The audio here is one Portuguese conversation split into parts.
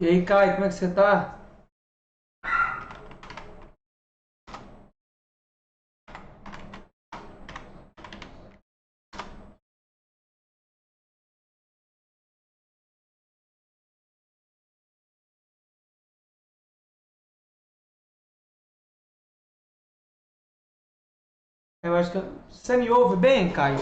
E aí, Caio, como é que você tá? Eu acho que você me ouve bem, Caio?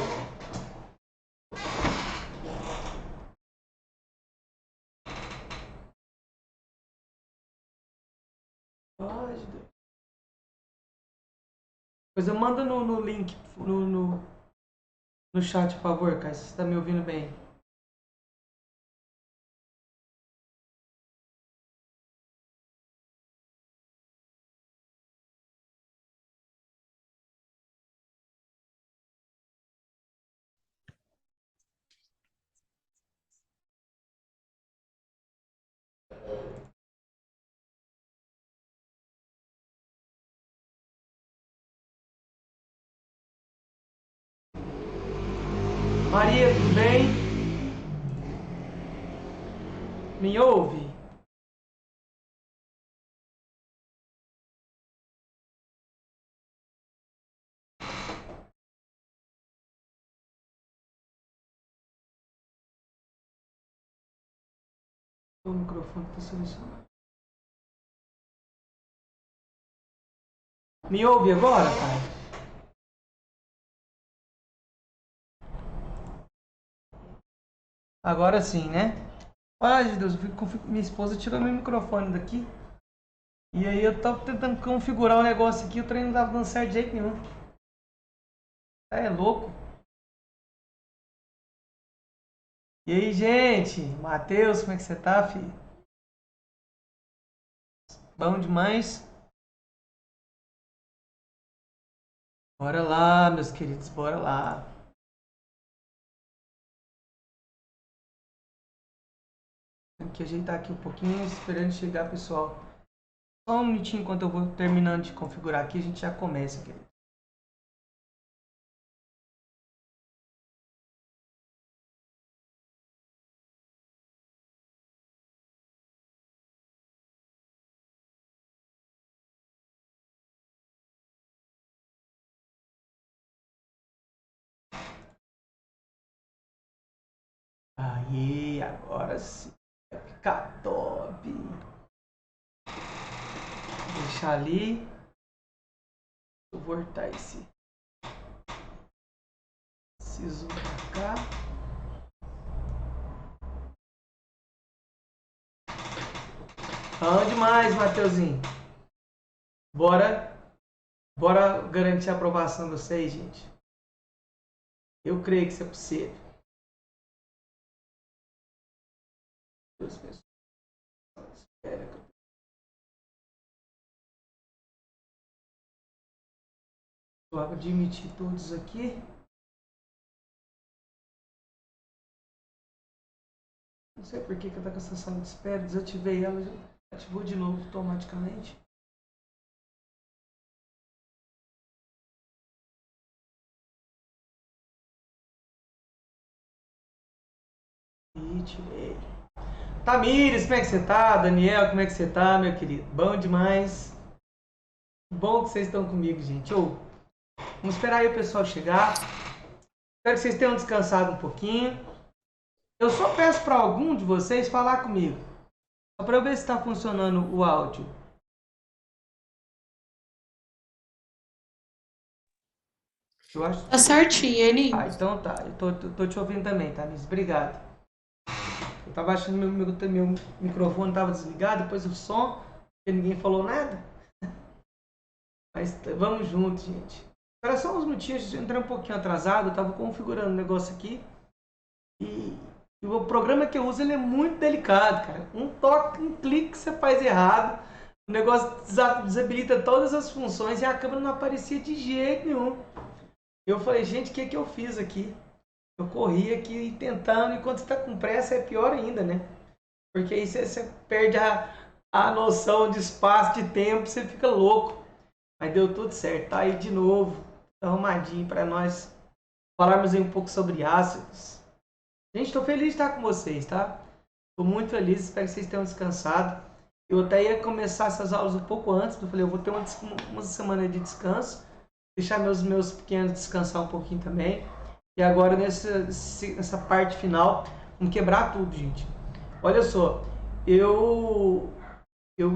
Pode. Pois eu manda no link, no chat, por favor, Caio, se você tá me ouvindo bem. Maria, tudo bem? Me ouve? O microfone tá selecionado. Me ouve agora, Caio? Agora sim, né? Ai, Deus, minha esposa tirou meu microfone daqui. E aí eu tava tentando configurar o negócio aqui, o trem não tava dando certo de jeito nenhum. É louco. E aí, gente? Matheus, como é que você tá, filho? Bom demais? Bora lá, meus queridos, bora lá. Tem que ajeitar aqui um pouquinho, esperando chegar, pessoal. Só um minutinho enquanto eu vou terminando de configurar aqui, a gente já começa, querido. Aí, agora sim. Vai ficar top. Deixar ali. Vou voltar esse zoom pra cá. Aonde mais, Mateuzinho? Bora, bora garantir a aprovação de vocês, gente. Eu creio que isso é possível. Deus abençoe. Espera que eu vou admitir todos aqui. Não sei por que tá com essa sala de espera. Desativei ela, já ativou de novo automaticamente. E tirei. Tamires, como é que você tá? Daniel, como é que você tá, meu querido? Bom demais. Bom que vocês estão comigo, gente. Vamos esperar aí o pessoal chegar. Espero que vocês tenham descansado um pouquinho. Eu só peço para algum de vocês falar comigo. Só para eu ver se está funcionando o áudio. Eu acho. Tá certinho, Elinho. Ah, então tá. Eu tô te ouvindo também, Tamires. Obrigado. Eu tava achando meu microfone estava desligado, depois o som, porque ninguém falou nada. Mas vamos juntos, gente. Espera só uns minutinhos, entrei um pouquinho atrasado, eu tava configurando o negócio aqui. E o programa que eu uso ele é muito delicado, cara. Um toque, um clique que você faz errado, o negócio desabilita todas as funções e a câmera não aparecia de jeito nenhum. Eu falei, gente, o que que eu fiz aqui? Eu corri aqui tentando, e quando você tá com pressa é pior ainda, né? Porque aí você perde a noção de espaço, de tempo, você fica louco. Mas deu tudo certo, tá aí de novo, tá arrumadinho para nós falarmos aí um pouco sobre ácidos. Gente, estou feliz de estar com vocês, tá? Estou muito feliz, espero que vocês tenham descansado. Eu até ia começar essas aulas um pouco antes, eu falei, eu vou ter uma semana de descanso, deixar meus pequenos descansar um pouquinho também. E agora nessa parte final, vamos quebrar tudo, gente. Olha só, eu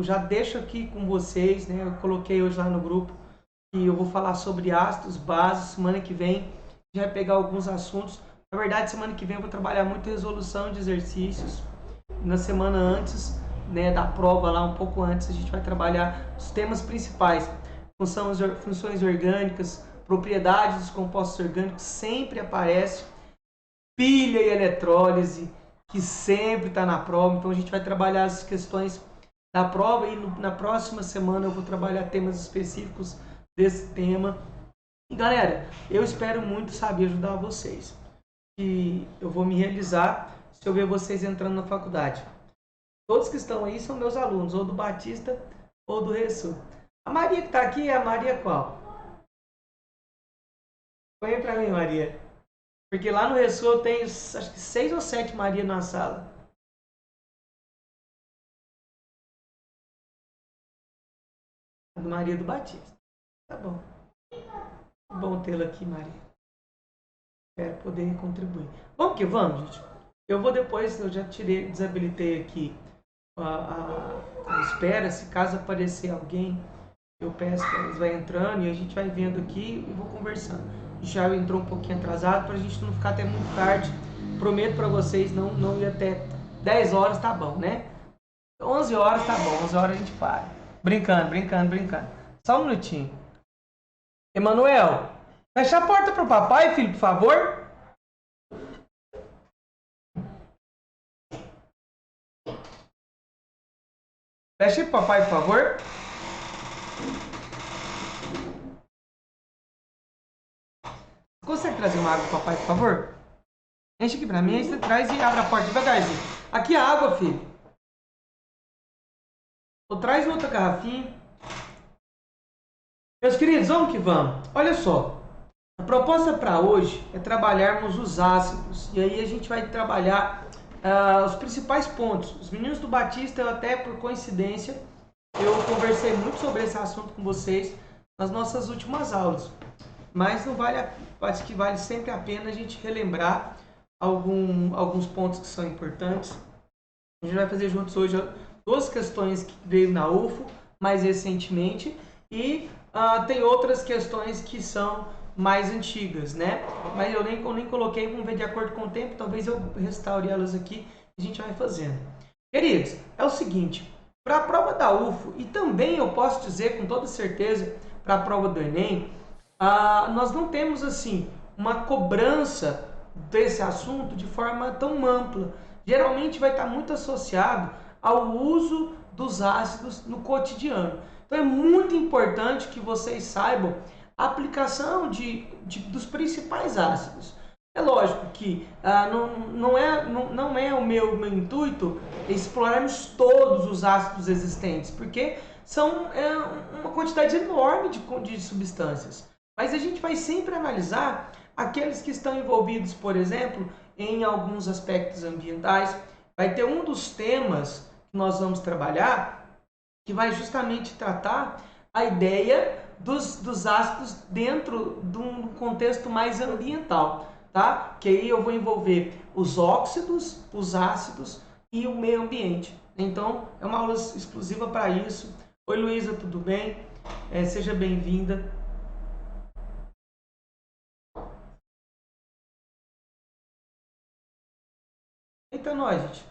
já deixo aqui com vocês, né? Eu coloquei hoje lá no grupo que eu vou falar sobre ácidos bases. Semana que vem a gente vai pegar alguns assuntos. Na verdade, semana que vem eu vou trabalhar muito resolução de exercícios. Na semana antes, né, da prova lá, um pouco antes, a gente vai trabalhar os temas principais. Funções orgânicas, propriedades dos compostos orgânicos, sempre aparece. Pilha e eletrólise, que sempre está na prova. Então a gente vai trabalhar as questões da prova e na próxima semana eu vou trabalhar temas específicos desse tema. E galera, eu espero muito saber ajudar vocês. E eu vou me realizar se eu ver vocês entrando na faculdade. Todos que estão aí são meus alunos, ou do Batista ou do Resul. A Maria que está aqui é a Maria qual? Põe para mim, Maria. Porque lá no Resul eu tenho acho que 6 ou 7 Maria na sala. A do Maria do Batista. Tá bom. Bom tê-la aqui, Maria. Espero poder contribuir. Vamos que vamos, gente. Eu vou depois, eu já desabilitei aqui a espera. Se caso aparecer alguém, eu peço que eles vão entrando e a gente vai vendo aqui e vou conversando. Já entrou um pouquinho atrasado para a gente não ficar até muito tarde. Prometo para vocês não ir até 10 horas, tá bom, né? 11 horas tá bom, 11 horas a gente para. Brincando. Só um minutinho. Emanuel, fecha a porta pro papai, filho, por favor. Fecha aí pro papai, por favor. Consegue trazer uma água pro papai, por favor? Enche aqui pra mim, aí você traz e abre a porta devagarzinho. Aqui a água, filho. Ou traz outra garrafinha. Meus queridos, vamos que vamos. Olha só. A proposta para hoje é trabalharmos os ácidos. E aí a gente vai trabalhar os principais pontos. Os meninos do Batista, eu até por coincidência, eu conversei muito sobre esse assunto com vocês nas nossas últimas aulas. Mas não acho que vale sempre a pena a gente relembrar alguns pontos que são importantes. A gente vai fazer juntos hoje 2 questões que veio na UFO mais recentemente e tem outras questões que são mais antigas, né? Mas eu nem coloquei, vamos ver de acordo com o tempo, talvez eu restaure elas aqui e a gente vai fazendo. Queridos, é o seguinte, para a prova da UFO e também eu posso dizer com toda certeza para a prova do Enem, nós não temos assim uma cobrança desse assunto de forma tão ampla. Geralmente vai estar muito associado ao uso dos ácidos no cotidiano. Então é muito importante que vocês saibam a aplicação dos principais ácidos. É lógico que não é o meu intuito explorarmos todos os ácidos existentes, porque são uma quantidade enorme de substâncias. Mas a gente vai sempre analisar aqueles que estão envolvidos, por exemplo, em alguns aspectos ambientais. Vai ter um dos temas que nós vamos trabalhar que vai justamente tratar a ideia dos ácidos dentro de um contexto mais ambiental, tá? Que aí eu vou envolver os óxidos, os ácidos e o meio ambiente. Então, é uma aula exclusiva para isso. Oi, Luísa, tudo bem? Seja bem-vinda. Então, nós, gente.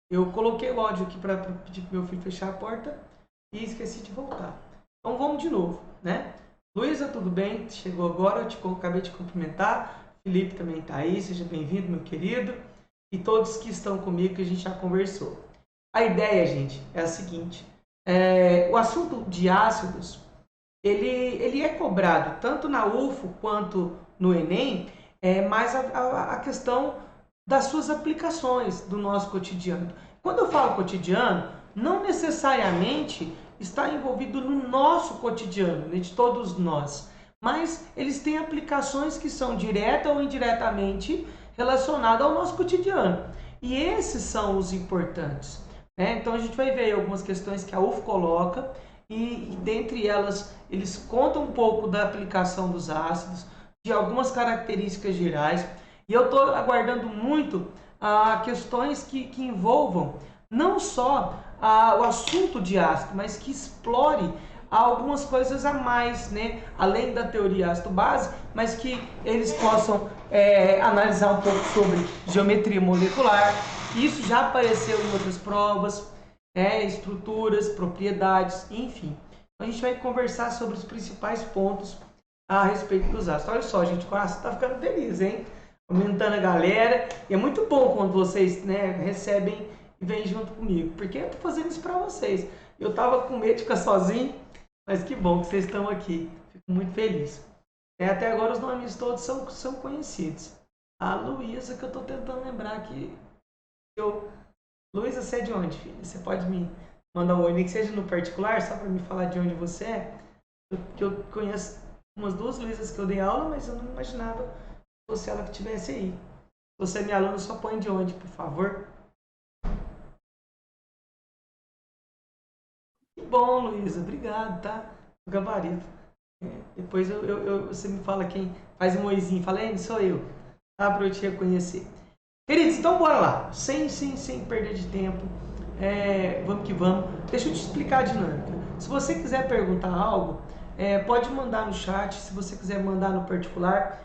Eu coloquei o áudio aqui para pedir para meu filho fechar a porta e esqueci de voltar. Então vamos de novo, né? Luísa, tudo bem? Chegou agora, acabei de cumprimentar. Felipe também está aí, seja bem-vindo, meu querido. E todos que estão comigo, que a gente já conversou. A ideia, gente, é a seguinte. O assunto de ácidos, ele é cobrado tanto na UFO quanto no Enem, mas a questão das suas aplicações do nosso cotidiano. Quando eu falo cotidiano, não necessariamente está envolvido no nosso cotidiano, de todos nós, mas eles têm aplicações que são direta ou indiretamente relacionadas ao nosso cotidiano. E esses são os importantes, né? Então a gente vai ver algumas questões que a UF coloca e dentre elas eles contam um pouco da aplicação dos ácidos, de algumas características gerais. E eu estou aguardando muito questões que envolvam não só o assunto de ácido, mas que explore algumas coisas a mais, né? Além da teoria ácido-base, mas que eles possam analisar um pouco sobre geometria molecular. Isso já apareceu em outras provas, estruturas, propriedades, enfim. A gente vai conversar sobre os principais pontos a respeito dos ácidos. Olha só, gente, o coração está ficando feliz, hein? Aumentando a galera. E é muito bom quando vocês, né, recebem e vêm junto comigo, porque eu tô fazendo isso para vocês. Eu tava com medo de ficar sozinho, mas que bom que vocês estão aqui. Fico muito feliz. Até agora os nomes todos são conhecidos. A Luísa, que eu tô tentando lembrar aqui. Luísa, você é de onde, filha? Você pode me mandar um oi, nem que seja no particular, só para me falar de onde você é? Eu conheço umas duas Luísas que eu dei aula, mas eu não imaginava que fosse ela que estivesse aí. Se você é minha aluna, só põe de onde, por favor. Que bom, Luísa. Obrigado, tá? O gabarito. Depois você me fala quem faz um oizinho. Fala, sou eu. Tá? Para eu te reconhecer. Queridos, então bora lá. Sem perder de tempo. Vamos que vamos. Deixa eu te explicar a dinâmica. Se você quiser perguntar algo, pode mandar no chat. Se você quiser mandar no particular,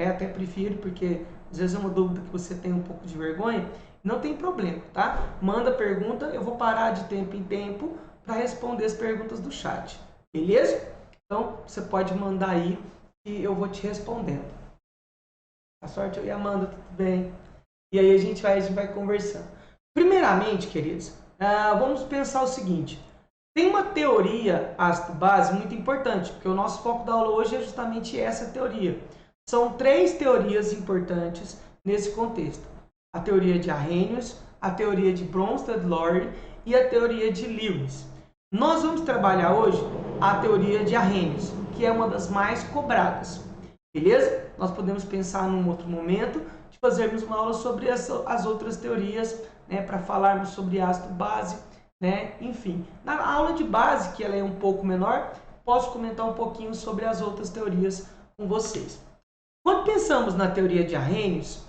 até prefiro, porque às vezes é uma dúvida que você tem um pouco de vergonha. Não tem problema, tá? Manda pergunta, eu vou parar de tempo em tempo para responder as perguntas do chat. Beleza? Então, você pode mandar aí e eu vou te respondendo. A sorte eu e a Amanda, tudo bem? E aí a gente vai conversando. Primeiramente, queridos, vamos pensar o seguinte. Tem uma teoria ácido-base muito importante, porque o nosso foco da aula hoje é justamente essa teoria. São 3 teorias importantes nesse contexto. A teoria de Arrhenius, a teoria de Bronsted-Lowry e a teoria de Lewis. Nós vamos trabalhar hoje a teoria de Arrhenius, que é uma das mais cobradas. Beleza? Nós podemos pensar num outro momento de fazermos uma aula sobre as outras teorias, né, para falarmos sobre ácido-base, né? Enfim, na aula de base, que ela é um pouco menor, posso comentar um pouquinho sobre as outras teorias com vocês. Quando pensamos na teoria de Arrhenius,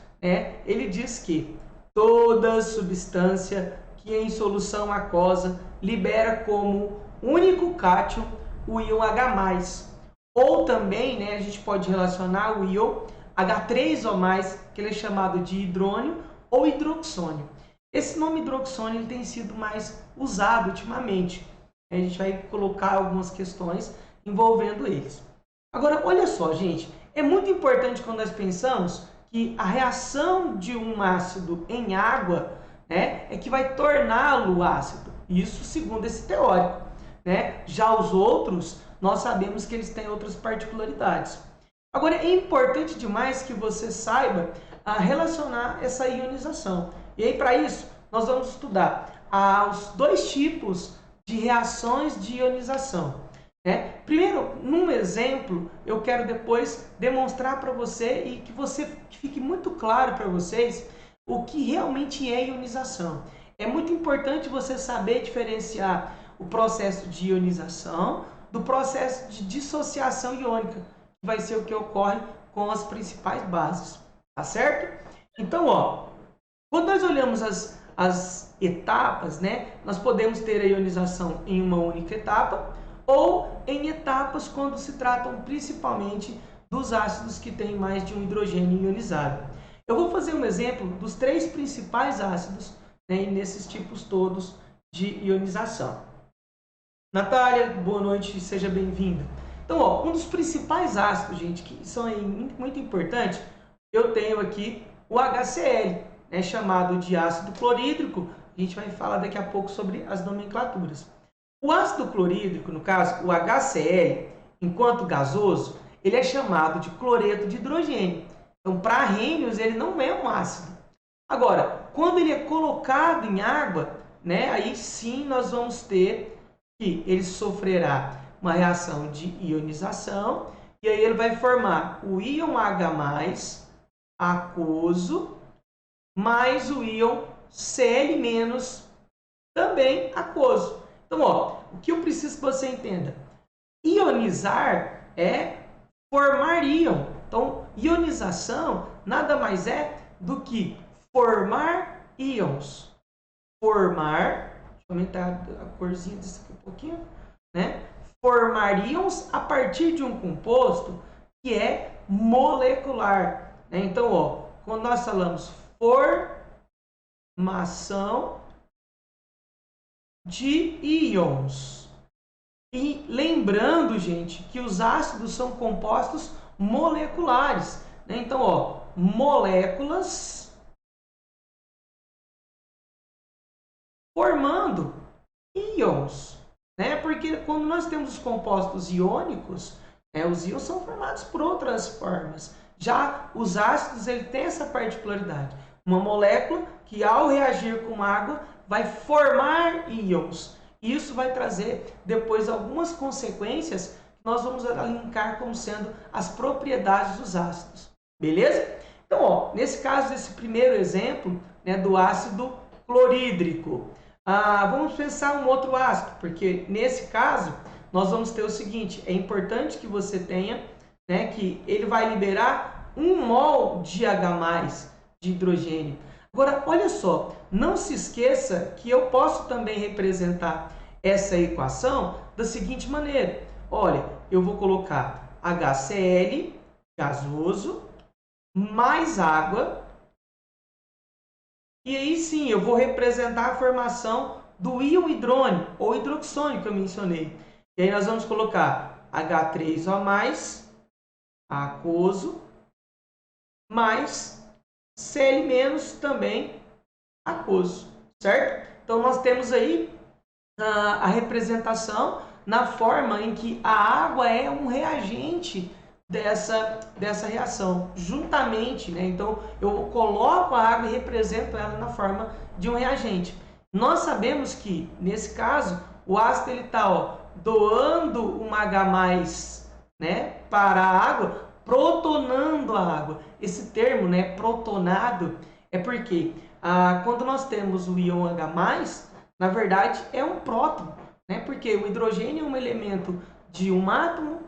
ele diz que toda substância que em solução aquosa libera como único cátion o íon H+, ou também, a gente pode relacionar o íon H3 ou mais, que ele é chamado de hidrônio ou hidroxônio. Esse nome hidroxônio ele tem sido mais usado ultimamente. A gente vai colocar algumas questões envolvendo eles. Agora, olha só, gente, é muito importante quando nós pensamos que a reação de um ácido em água, é que vai torná-lo ácido. Isso segundo esse teórico. Já os outros, nós sabemos que eles têm outras particularidades. Agora, é importante demais que você saiba relacionar essa ionização. E aí, para isso, nós vamos estudar os 2 tipos de reações de ionização. Primeiro, num exemplo, eu quero depois demonstrar para você e que fique muito claro para vocês o que realmente é ionização. É muito importante você saber diferenciar o processo de ionização do processo de dissociação iônica, que vai ser o que ocorre com as principais bases, tá certo? Então, quando nós olhamos as etapas, nós podemos ter a ionização em uma única etapa ou em etapas quando se tratam principalmente dos ácidos que têm mais de um hidrogênio ionizado. Eu vou fazer um exemplo dos 3 principais ácidos nesses tipos todos de ionização. Natália, boa noite, seja bem-vinda. Então, um dos principais ácidos, gente, que são muito importantes, eu tenho aqui o HCl, chamado de ácido clorídrico. A gente vai falar daqui a pouco sobre as nomenclaturas. O ácido clorídrico, no caso, o HCl, enquanto gasoso, ele é chamado de cloreto de hidrogênio. Então, para Arrhenius, ele não é um ácido. Agora, quando ele é colocado em água, aí sim nós vamos ter que ele sofrerá uma reação de ionização e aí ele vai formar o íon H+, aquoso, mais o íon Cl- também aquoso. Então, ó, o que eu preciso que você entenda? Ionizar é formar íon. Então, ionização nada mais é do que formar íons. Formar, deixa eu aumentar a corzinha disso aqui um pouquinho, né? Formar íons a partir de um composto que é molecular. Né? Então, ó, quando nós falamos formação de íons. E lembrando, gente, que os ácidos são compostos moleculares. Né? Então, ó, moléculas formando íons. Né? Porque quando nós temos os compostos iônicos, os íons são formados por outras formas. Já os ácidos ele tem essa particularidade. Uma molécula que, ao reagir com água, vai formar íons. Isso vai trazer depois algumas consequências que nós vamos linkar como sendo as propriedades dos ácidos. Beleza? Então, ó, nesse caso, desse primeiro exemplo, né, do ácido clorídrico, vamos pensar um outro ácido, porque nesse caso nós vamos ter o seguinte: é importante que você tenha, né, que ele vai liberar 1 mol de H+, de hidrogênio. Agora, olha só, não se esqueça que eu posso também representar essa equação da seguinte maneira. Olha, eu vou colocar HCl, gasoso, mais água, e aí sim eu vou representar a formação do íon hidrônio, ou hidroxônio que eu mencionei. E aí nós vamos colocar H3O+, aquoso, mais Cl- também aquoso, certo? Então nós temos aí a representação na forma em que a água é um reagente dessa reação, juntamente, né? Então eu coloco a água e represento ela na forma de um reagente. Nós sabemos que, nesse caso, o ácido está doando uma H+, né, para a água, protonando a água. Esse termo, né, protonado, é porque quando nós temos o íon H+, na verdade é um próton, né, porque o hidrogênio é um elemento de um átomo,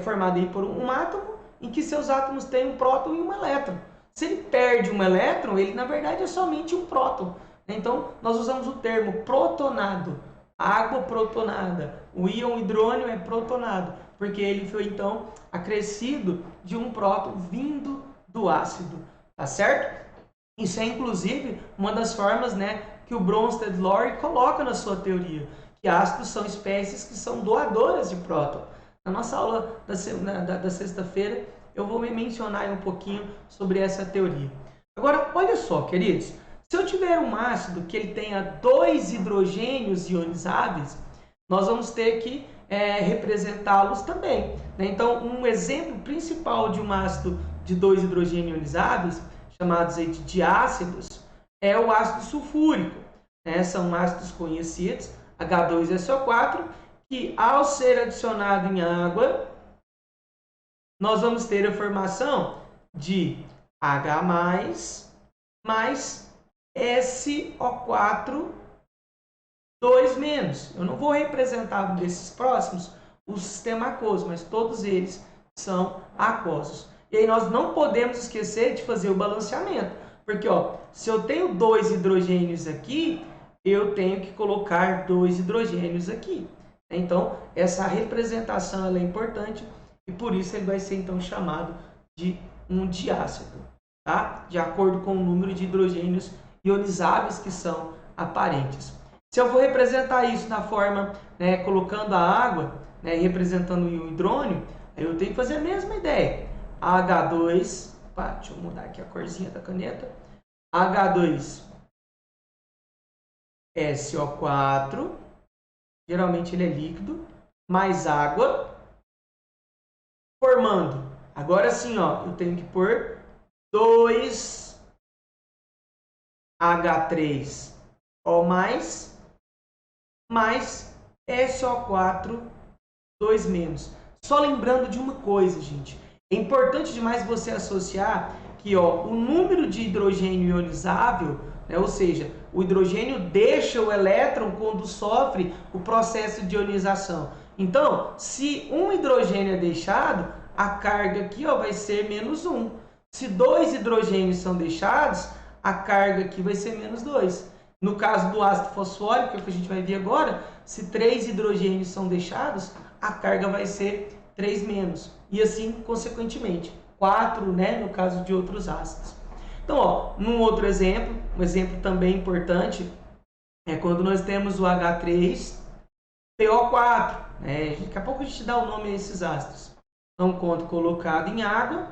formado aí por um átomo, em que seus átomos têm um próton e um elétron. Se ele perde um elétron, ele na verdade é somente um próton. Então, nós usamos o termo protonado, água protonada. O íon hidrônio é protonado, porque ele foi então acrescido de um próton vindo do ácido, tá certo? Isso é inclusive uma das formas, né, que o Bronsted-Lowry coloca na sua teoria, que ácidos são espécies que são doadoras de próton. Na nossa aula da sexta-feira, eu vou mencionar um pouquinho sobre essa teoria. Agora, olha só, queridos, se eu tiver um ácido que ele tenha 2 hidrogênios ionizáveis, nós vamos ter que representá-los também. Né? Então, um exemplo principal de um ácido de 2 hidrogênios ionizáveis, chamados aí de diácidos, é o ácido sulfúrico. Né? São ácidos conhecidos, H2SO4, que ao ser adicionado em água, nós vamos ter a formação de H+, mais SO4, 2-. Eu não vou representar desses próximos o sistema aquoso, mas todos eles são aquosos. E aí nós não podemos esquecer de fazer o balanceamento, porque se eu tenho 2 hidrogênios aqui, eu tenho que colocar 2 hidrogênios aqui. Então, essa representação ela é importante e por isso ele vai ser então chamado de um diácido, tá? De acordo com o número de hidrogênios ionizáveis que são aparentes. Se eu vou representar isso na forma, né, colocando a água, né, representando o hidrônio, aí eu tenho que fazer a mesma ideia. H2, deixa eu mudar aqui a corzinha da caneta. H2SO4, geralmente ele é líquido, mais água, formando. Agora sim, eu tenho que pôr 2H3O+, mais SO4, 2-. Só lembrando de uma coisa, gente. É importante demais você associar que ó, o número de hidrogênio ionizável, né, ou seja, o hidrogênio deixa o elétron quando sofre o processo de ionização. Então, se um hidrogênio é deixado, a carga aqui ó, vai ser menos 1. Se 2 hidrogênios são deixados, a carga aqui vai ser menos 2. No caso do ácido fosfórico, que é o que a gente vai ver agora, se 3 hidrogênios são deixados, a carga vai ser 3 menos. E assim, consequentemente, 4, né, no caso de outros ácidos. Então, ó, num outro exemplo, um exemplo também importante, é quando nós temos o H3PO4. Né? Daqui a pouco a gente dá o nome a esses ácidos. Então, quando colocado em água,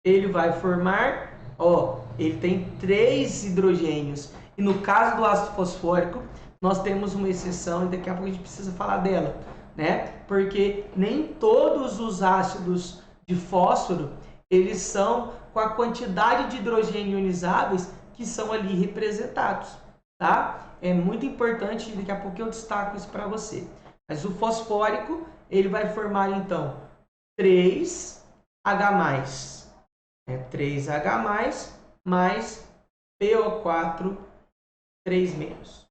ele vai formar, ó, ele tem 3 hidrogênios. E no caso do ácido fosfórico, nós temos uma exceção e daqui a pouco a gente precisa falar dela, né? Porque nem todos os ácidos de fósforo, eles são com a quantidade de hidrogênio ionizáveis que são ali representados, tá? É muito importante, daqui a pouco eu destaco isso para você. Mas o fosfórico, ele vai formar então 3H+, 3H+, mais PO4, 3-.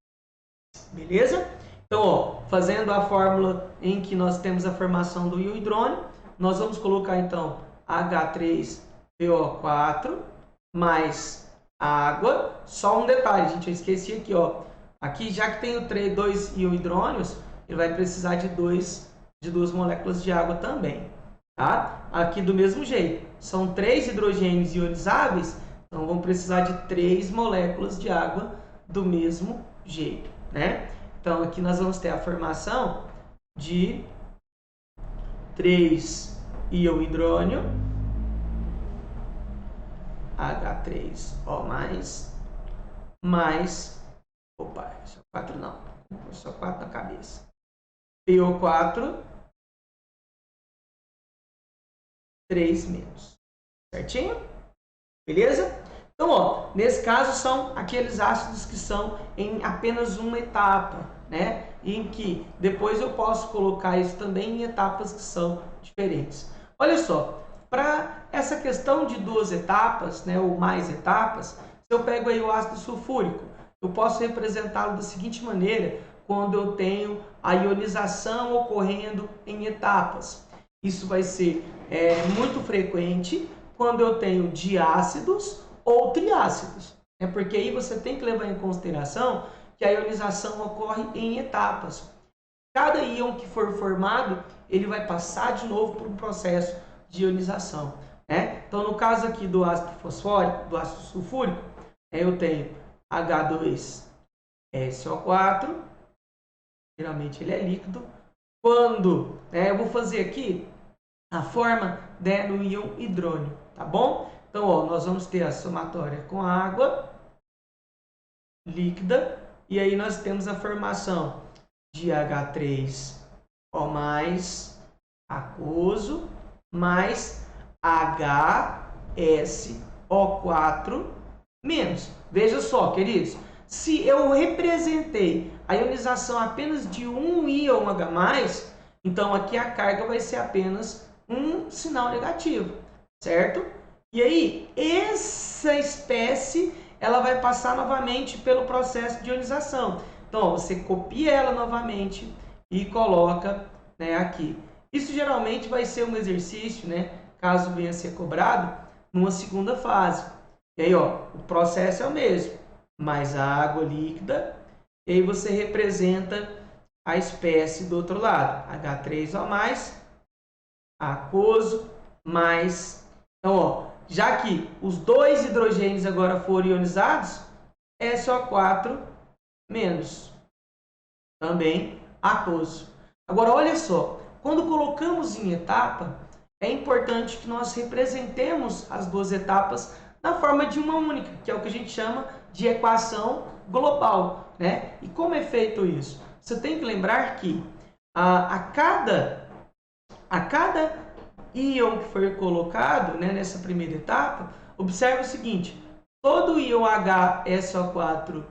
Beleza? Então, ó, fazendo a fórmula em que nós temos a formação do íon hidrônio, nós vamos colocar então H3PO4 mais água. Só um detalhe, gente, eu esqueci aqui, ó. Aqui, já que tem 2 íon hidrônios, ele vai precisar de 2 moléculas de água também, tá? Aqui do mesmo jeito, são 3 hidrogênios ionizáveis, então vão precisar de 3 moléculas de água do mesmo jeito, né? Então, aqui nós vamos ter a formação de 3 íon hidrônio, H3O+, mais, opa, só 4 não, só 4 na cabeça, PO4, 3-. Certinho? Beleza? Então, ó, nesse caso são aqueles ácidos que são em apenas uma etapa, né? Em que depois eu posso colocar isso também em etapas que são diferentes. Olha só, para essa questão de 2 etapas, né, ou mais etapas, se eu pego aí o ácido sulfúrico, eu posso representá-lo da seguinte maneira, quando eu tenho a ionização ocorrendo em etapas. Isso vai ser muito frequente quando eu tenho diácidos ou triácidos. É porque aí você tem que levar em consideração que a ionização ocorre em etapas. Cada íon que for formado, ele vai passar de novo por um processo de ionização. Né? Então, no caso aqui do ácido fosfórico, do ácido sulfúrico, eu tenho H2SO4, geralmente ele é líquido. Quando eu vou fazer aqui a forma do íon hidrônio, tá bom? Então, ó, nós vamos ter a somatória com água líquida e aí nós temos a formação de H3O+, aquoso, mais HSO4-. Veja só, queridos, se eu representei a ionização apenas de um íon H+, então aqui a carga vai ser apenas um sinal negativo, certo? E aí, essa espécie, ela vai passar novamente pelo processo de ionização. Então, ó, você copia ela novamente e coloca, né, aqui. Isso geralmente vai ser um exercício, né, caso venha a ser cobrado, numa segunda fase. E aí, ó, o processo é o mesmo, mais a água líquida, e aí você representa a espécie do outro lado, H3O+, aquoso, mais... Então, ó, já que os 2 hidrogênios agora foram ionizados, SO4-, também aquoso. Agora, olha só, quando colocamos em etapa, é importante que nós representemos as 2 etapas na forma de uma única, que é o que a gente chama de equação global, né? E como é feito isso? Você tem que lembrar que a cada íon que for colocado, né, nessa primeira etapa, observe o seguinte, todo íon HSO4-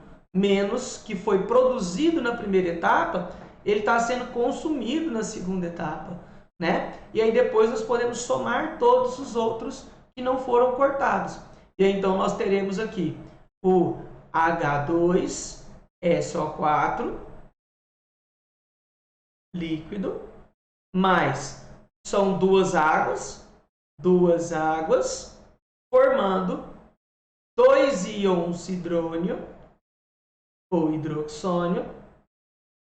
que foi produzido na primeira etapa, ele está sendo consumido na segunda etapa. né? E aí depois nós podemos somar todos os outros que não foram cortados. E aí, então nós teremos aqui o H2SO4 líquido, mais são duas águas formando 2 íons hidrônio ou hidroxônio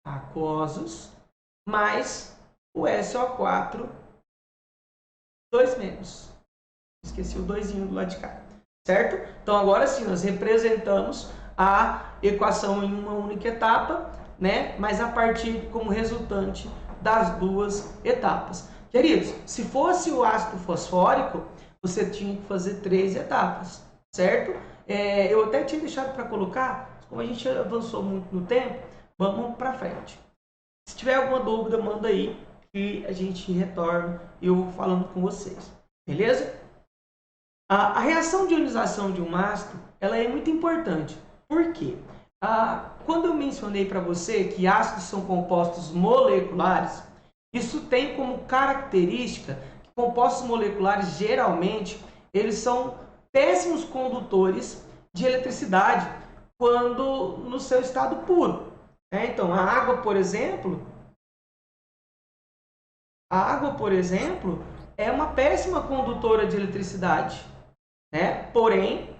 aquosos, mais o SO4 2 menos. Esqueci o 2 do lado de cá, certo? Então agora sim, nós representamos a equação em uma única etapa, né? Mas a partir como resultante das duas etapas. Queridos, se fosse o ácido fosfórico, você tinha que fazer 3 etapas, certo? Eu até tinha deixado para colocar, como a gente avançou muito no tempo, vamos para frente. Se tiver alguma dúvida, manda aí que a gente retorna eu falando com vocês, beleza? A reação de ionização de um ácido, ela é muito importante. Por quê? Quando eu mencionei para você que ácidos são compostos moleculares, isso tem como característica que compostos moleculares, geralmente, eles são péssimos condutores de eletricidade quando no seu estado puro. Então, a água, por exemplo, é uma péssima condutora de eletricidade, né? Porém,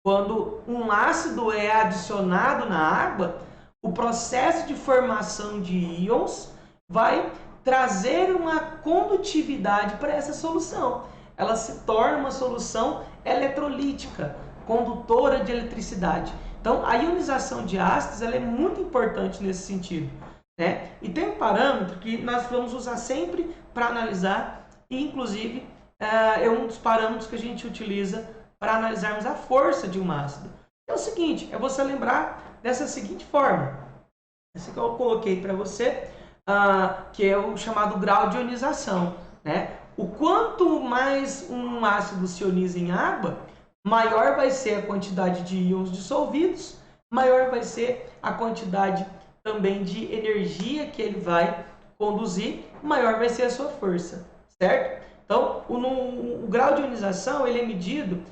quando um ácido é adicionado na água, o processo de formação de íons vai trazer uma condutividade para essa solução. Ela se torna uma solução eletrolítica, condutora de eletricidade. Então, a ionização de ácidos ela é muito importante nesse sentido, né? E tem um parâmetro que nós vamos usar sempre para analisar, e inclusive é um dos parâmetros que a gente utiliza para analisarmos a força de um ácido. É o seguinte, é você lembrar dessa seguinte forma. Essa que eu coloquei para você, que é o chamado grau de ionização, né? O quanto mais um ácido se ioniza em água, maior vai ser a quantidade de íons dissolvidos, maior vai ser a quantidade também de energia que ele vai conduzir, maior vai ser a sua força, certo? Então, o grau de ionização ele é medido,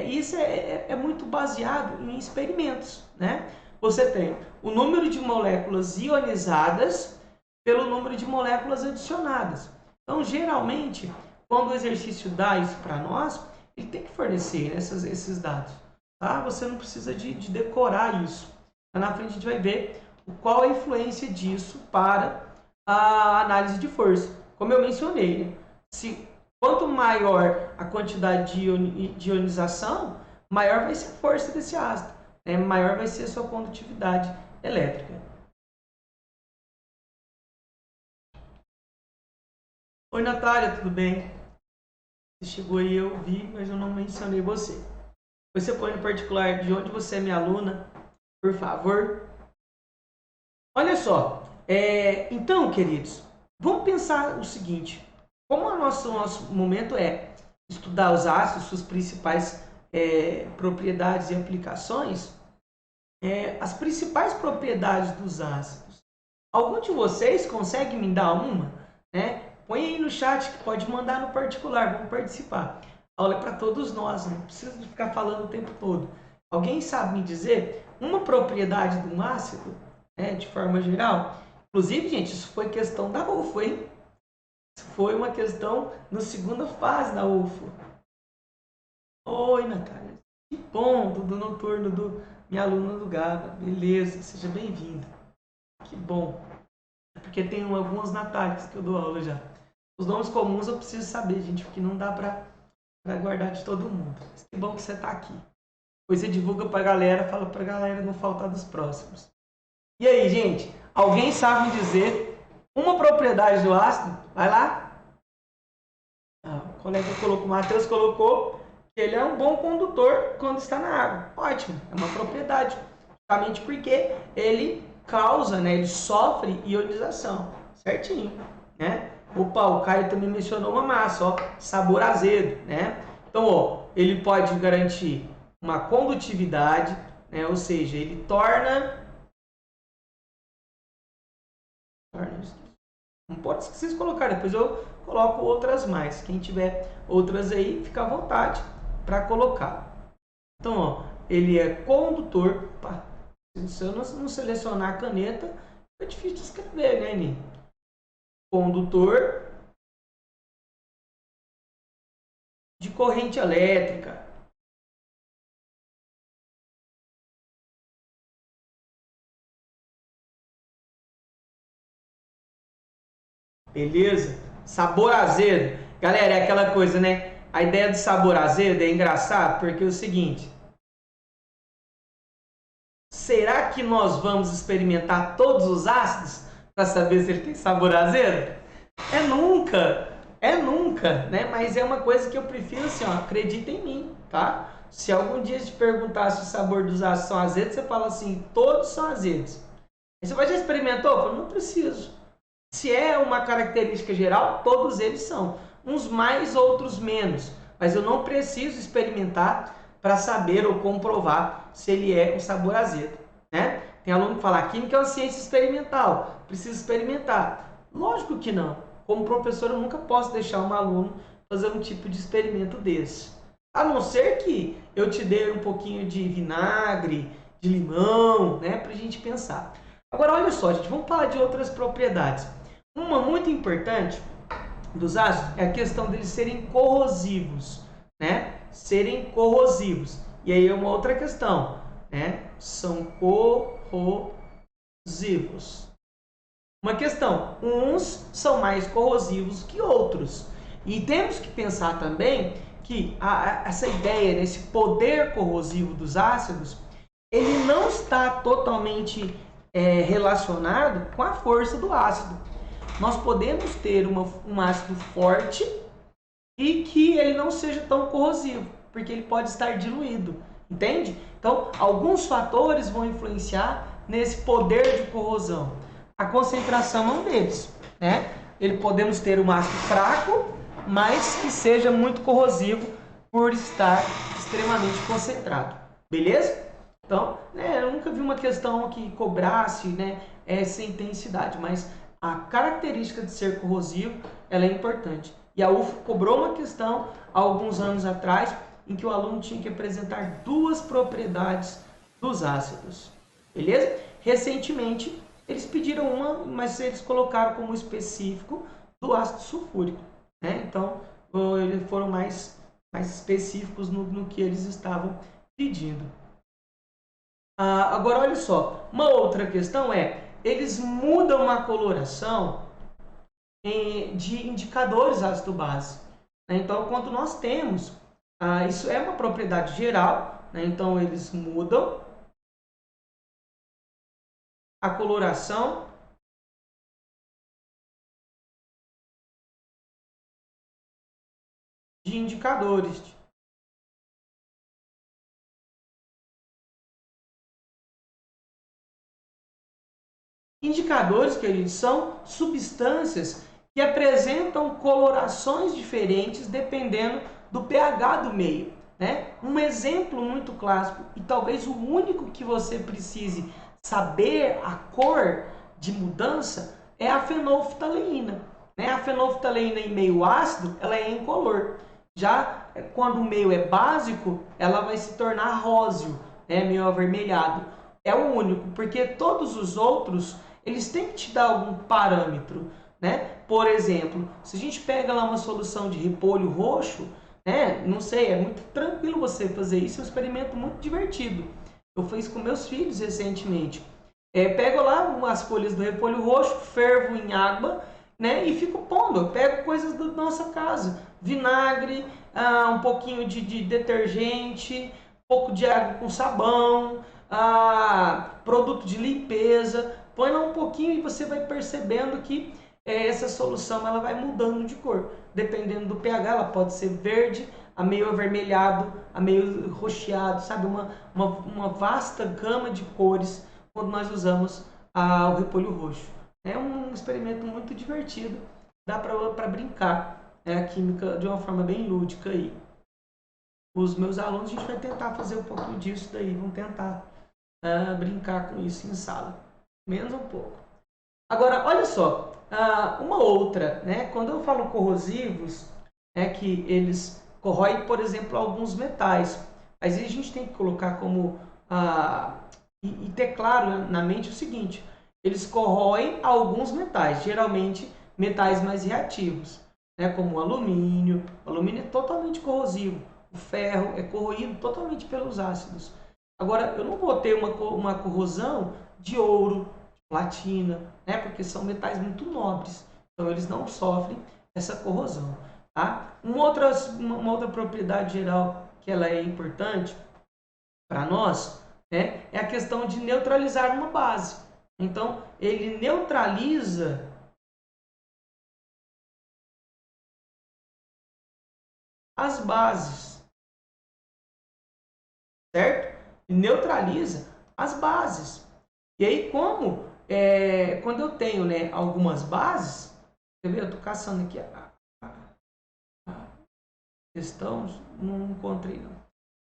isso é muito baseado em experimentos, né? Você tem o número de moléculas ionizadas pelo número de moléculas adicionadas. Então, geralmente, quando o exercício dá isso para nós, ele tem que fornecer esses dados. Tá? Você não precisa de decorar isso. Na frente a gente vai ver qual a influência disso para a análise de força. Como eu mencionei, né? Quanto maior a quantidade de ionização, maior vai ser a força desse ácido, né? Maior vai ser a sua condutividade elétrica. Oi, Natália, tudo bem? Você chegou aí, eu vi, mas eu não mencionei você. Você põe no particular de onde você é minha aluna, por favor. Olha só, então, queridos, vamos pensar o seguinte. Como o nosso momento é estudar os ácidos, suas principais propriedades e aplicações, as principais propriedades dos ácidos. Algum de vocês consegue me dar uma? Põe aí no chat que pode mandar no particular, vamos participar. A aula é para todos nós, não precisa de ficar falando o tempo todo. Alguém sabe me dizer uma propriedade de um ácido, de forma geral? Inclusive, gente, isso foi questão da UFO, hein? Isso foi uma questão na segunda fase da UFO. Oi, Natália. Que bom, do noturno do minha aluna do GABA. Beleza, seja bem-vinda. Que bom. Porque tem algumas Natálias que eu dou aula já. Os nomes comuns eu preciso saber, gente, porque não dá pra guardar de todo mundo. Mas que bom que você tá aqui. Depois você divulga pra galera, fala pra galera não faltar dos próximos. E aí, gente? Alguém sabe me dizer uma propriedade do ácido? Vai lá. O colega colocou, o Matheus colocou que ele é um bom condutor quando está na água. Ótimo, é uma propriedade. Justamente porque ele causa, ele sofre ionização. Certinho, né? Opa, o Caio também mencionou uma massa, sabor azedo, né? Então, ele pode garantir uma condutividade, ou seja, ele torna Não pode vocês colocarem, depois eu coloco outras mais. Quem tiver outras aí, fica à vontade para colocar. Então, ó, ele é condutor. Pá, se eu não selecionar a caneta, é difícil de escrever, né, Ni? Condutor de corrente elétrica. Beleza? Sabor azedo. Galera, é aquela coisa, né? A ideia do sabor azedo é engraçado porque é o seguinte. Será que nós vamos experimentar todos os ácidos para saber se ele tem sabor azedo? É nunca, né? Mas é uma coisa que eu prefiro assim, ó, acredita em mim, tá? Se algum dia te perguntar se o sabor dos ácidos são azedos, você fala assim, todos são azedos. Aí você vai, já experimentou? Eu falo, não preciso. Se é uma característica geral, todos eles são. Uns mais, outros menos. Mas eu não preciso experimentar para saber ou comprovar se ele é um sabor azedo, né? Tem aluno que fala, a química é uma ciência experimental, precisa experimentar. Lógico que não. Como professor, eu nunca posso deixar um aluno fazer um tipo de experimento desse. A não ser que eu te dê um pouquinho de vinagre, de limão, né, para a gente pensar. Agora, olha só, gente, vamos falar de outras propriedades. Uma muito importante dos ácidos é a questão deles serem corrosivos, né? Serem corrosivos. E aí é uma outra questão, né? São corrosivos. Uma questão, uns são mais corrosivos que outros. E temos que pensar também que essa ideia, esse poder corrosivo dos ácidos, ele não está totalmente relacionado com a força do ácido. Nós podemos ter um ácido forte e que ele não seja tão corrosivo, porque ele pode estar diluído, entende? Então, alguns fatores vão influenciar nesse poder de corrosão. A concentração é um deles, né? Podemos ter um ácido fraco, mas que seja muito corrosivo por estar extremamente concentrado, beleza? Então, eu nunca vi uma questão que cobrasse, né, essa intensidade, mas a característica de ser corrosivo, ela é importante. E a UFO cobrou uma questão há alguns anos atrás, em que o aluno tinha que apresentar duas propriedades dos ácidos. Beleza? Recentemente, eles pediram uma, mas eles colocaram como específico do ácido sulfúrico, né? Então, eles foram mais específicos no que eles estavam pedindo. Agora, olha só, uma outra questão eles mudam a coloração de indicadores ácido-base. Né? Então, quando nós temos, isso é uma propriedade geral, né? Então eles mudam a coloração de indicadores. Indicadores, queridos, são substâncias que apresentam colorações diferentes dependendo do pH do meio. Né? Um exemplo muito clássico e talvez o único que você precise saber a cor de mudança é a fenolftaleína. Né? A fenolftaleína em meio ácido ela é incolor. Já quando o meio é básico, ela vai se tornar róseo, né? Meio avermelhado. É o único, porque todos os outros eles têm que te dar algum parâmetro, né? Por exemplo, se a gente pega lá uma solução de repolho roxo, né? Não sei, é muito tranquilo você fazer isso, é um experimento muito divertido. Eu fiz com meus filhos recentemente. Pego lá as folhas do repolho roxo, fervo em água, né? E fico pondo. Eu pego coisas da nossa casa, vinagre, um pouquinho de detergente, um pouco de água com sabão, produto de limpeza. Põe lá um pouquinho e você vai percebendo que essa solução ela vai mudando de cor. Dependendo do pH, ela pode ser verde, a meio avermelhado, a meio roxeado, sabe? Uma vasta gama de cores quando nós usamos o repolho roxo. É um experimento muito divertido, dá para brincar a química de uma forma bem lúdica aí. Os meus alunos, a gente vai tentar fazer um pouquinho disso daí, vamos tentar brincar com isso em sala. Menos um pouco. Agora, olha só, uma outra, né? Quando eu falo corrosivos, é que eles corroem, por exemplo, alguns metais. Mas aí a gente tem que colocar como e ter claro na mente o seguinte: eles corroem alguns metais, geralmente metais mais reativos, né? Como o alumínio. O alumínio é totalmente corrosivo. O ferro é corroído totalmente pelos ácidos. Agora, eu não vou ter uma corrosão de ouro, de platina, né? Porque são metais muito nobres. Então, eles não sofrem essa corrosão. Tá? Uma outra propriedade geral que ela é importante para nós, né, é a questão de neutralizar uma base. Então, ele neutraliza as bases, certo? E neutraliza as bases. E aí, quando eu tenho, né, algumas bases, quer ver? Eu estou caçando aqui a questão, não encontrei não.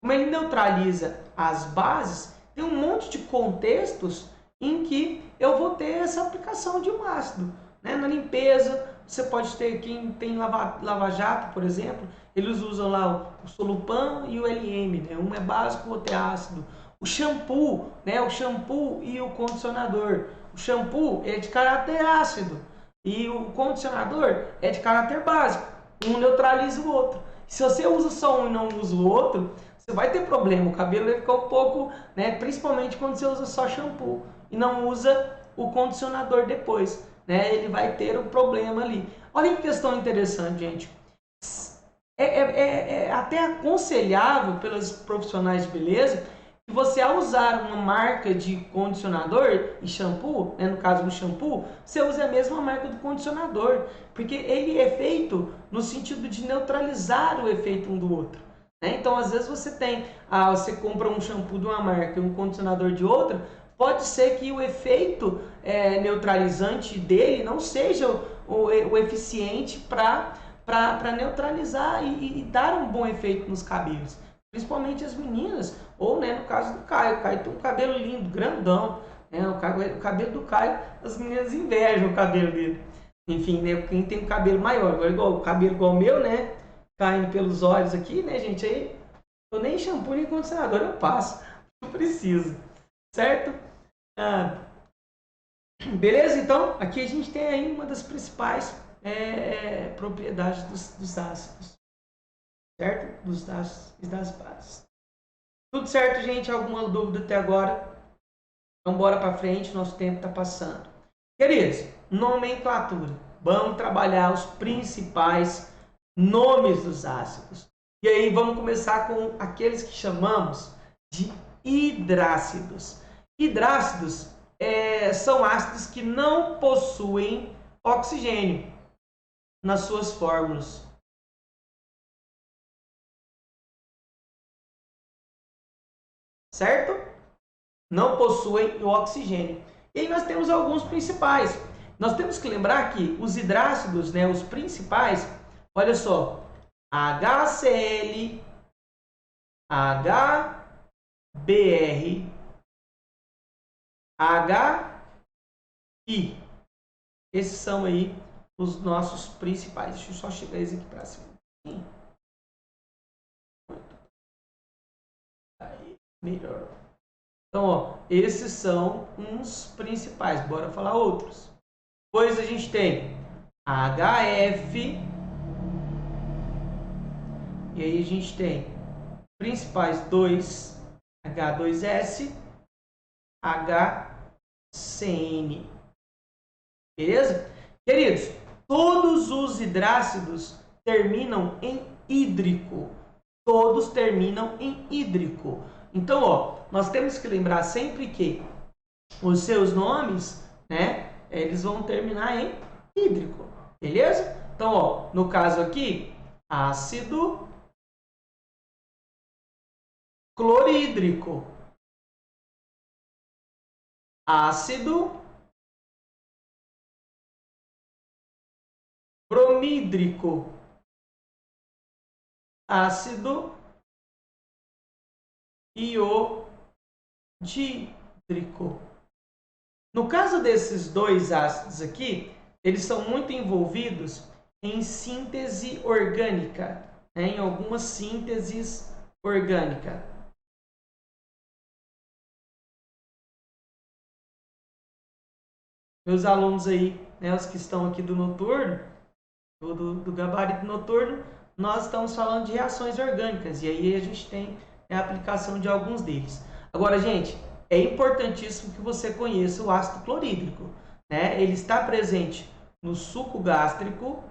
Como ele neutraliza as bases, tem um monte de contextos em que eu vou ter essa aplicação de um ácido. Né? Na limpeza, você pode ter, quem tem lava-jato, por exemplo, eles usam lá o Solupan e o LM, né? Um é básico, o outro é ácido. O shampoo, né? O shampoo e o condicionador. O shampoo é de caráter ácido e o condicionador é de caráter básico. Um neutraliza o outro. Se você usa só um e não usa o outro, você vai ter problema. O cabelo vai ficar um pouco, né? Principalmente quando você usa só shampoo e não usa o condicionador depois, né? Ele vai ter um problema ali. Olha que questão interessante, gente. É até aconselhável pelos profissionais de beleza que você, ao usar uma marca de condicionador e shampoo, né, no caso do shampoo, você use a mesma marca do condicionador, porque ele é feito no sentido de neutralizar o efeito um do outro. Né? Então, às vezes você compra um shampoo de uma marca e um condicionador de outra, pode ser que o efeito neutralizante dele não seja o eficiente para neutralizar e dar um bom efeito nos cabelos. Principalmente as meninas, ou, né, no caso do Caio. O Caio tem um cabelo lindo, grandão. Né? O cabelo do Caio, as meninas invejam o cabelo dele. Enfim, né, quem tem um cabelo maior, agora o cabelo igual o meu, né, caindo pelos olhos aqui, né, gente, aí eu nem shampoo nem condicionador eu passo, não preciso, certo? Beleza? Então, aqui a gente tem aí uma das principais propriedades dos ácidos, certo? Dos ácidos e das bases. Tudo certo, gente? Alguma dúvida até agora? Então, bora para frente, nosso tempo está passando. Queridos, nomenclatura. Vamos trabalhar os principais nomes dos ácidos. E aí vamos começar com aqueles que chamamos de hidrácidos. Hidrácidos são ácidos que não possuem oxigênio nas suas fórmulas. Certo? Não possuem o oxigênio. E aí nós temos alguns principais. Nós temos que lembrar que os hidrácidos, né, os principais, olha só, HCl, HBr, HI. Esses são aí os nossos principais. Deixa eu só chegar esse aqui para cima. Aí, melhor. Então, ó, esses são uns principais. Bora falar outros. Depois a gente tem HF. E aí a gente tem principais 2, H2S, HCN. Beleza? Queridos, todos os hidrácidos terminam em hídrico. Todos terminam em hídrico. Então, ó, nós temos que lembrar sempre que os seus nomes, né, eles vão terminar em hídrico. Beleza? Então, ó, no caso aqui, ácido clorídrico, ácido bromídrico, ácido iodídrico. No caso desses dois ácidos aqui, eles são muito envolvidos em síntese orgânica, né? Em algumas sínteses orgânicas. Meus alunos aí, né, os que estão aqui do noturno, do gabarito noturno, nós estamos falando de reações orgânicas, e aí a gente tem a aplicação de alguns deles. Agora, gente, é importantíssimo que você conheça o ácido clorídrico, né? Ele está presente no suco gástrico,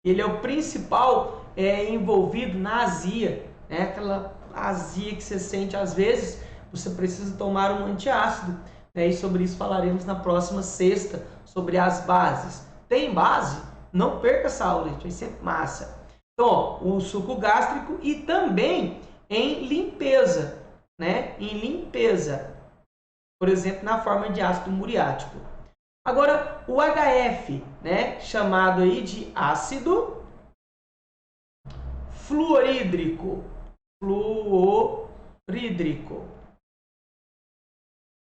ele é o principal envolvido na azia, né? Aquela azia que você sente às vezes, você precisa tomar um antiácido, né? E sobre isso falaremos na próxima sexta, sobre as bases. Tem base? Não perca essa aula, gente, vai ser massa. Então, ó, o suco gástrico e também em limpeza, né? Em limpeza, por exemplo, na forma de ácido muriático. Agora, o HF, né? Chamado aí de ácido fluorídrico. Fluorídrico.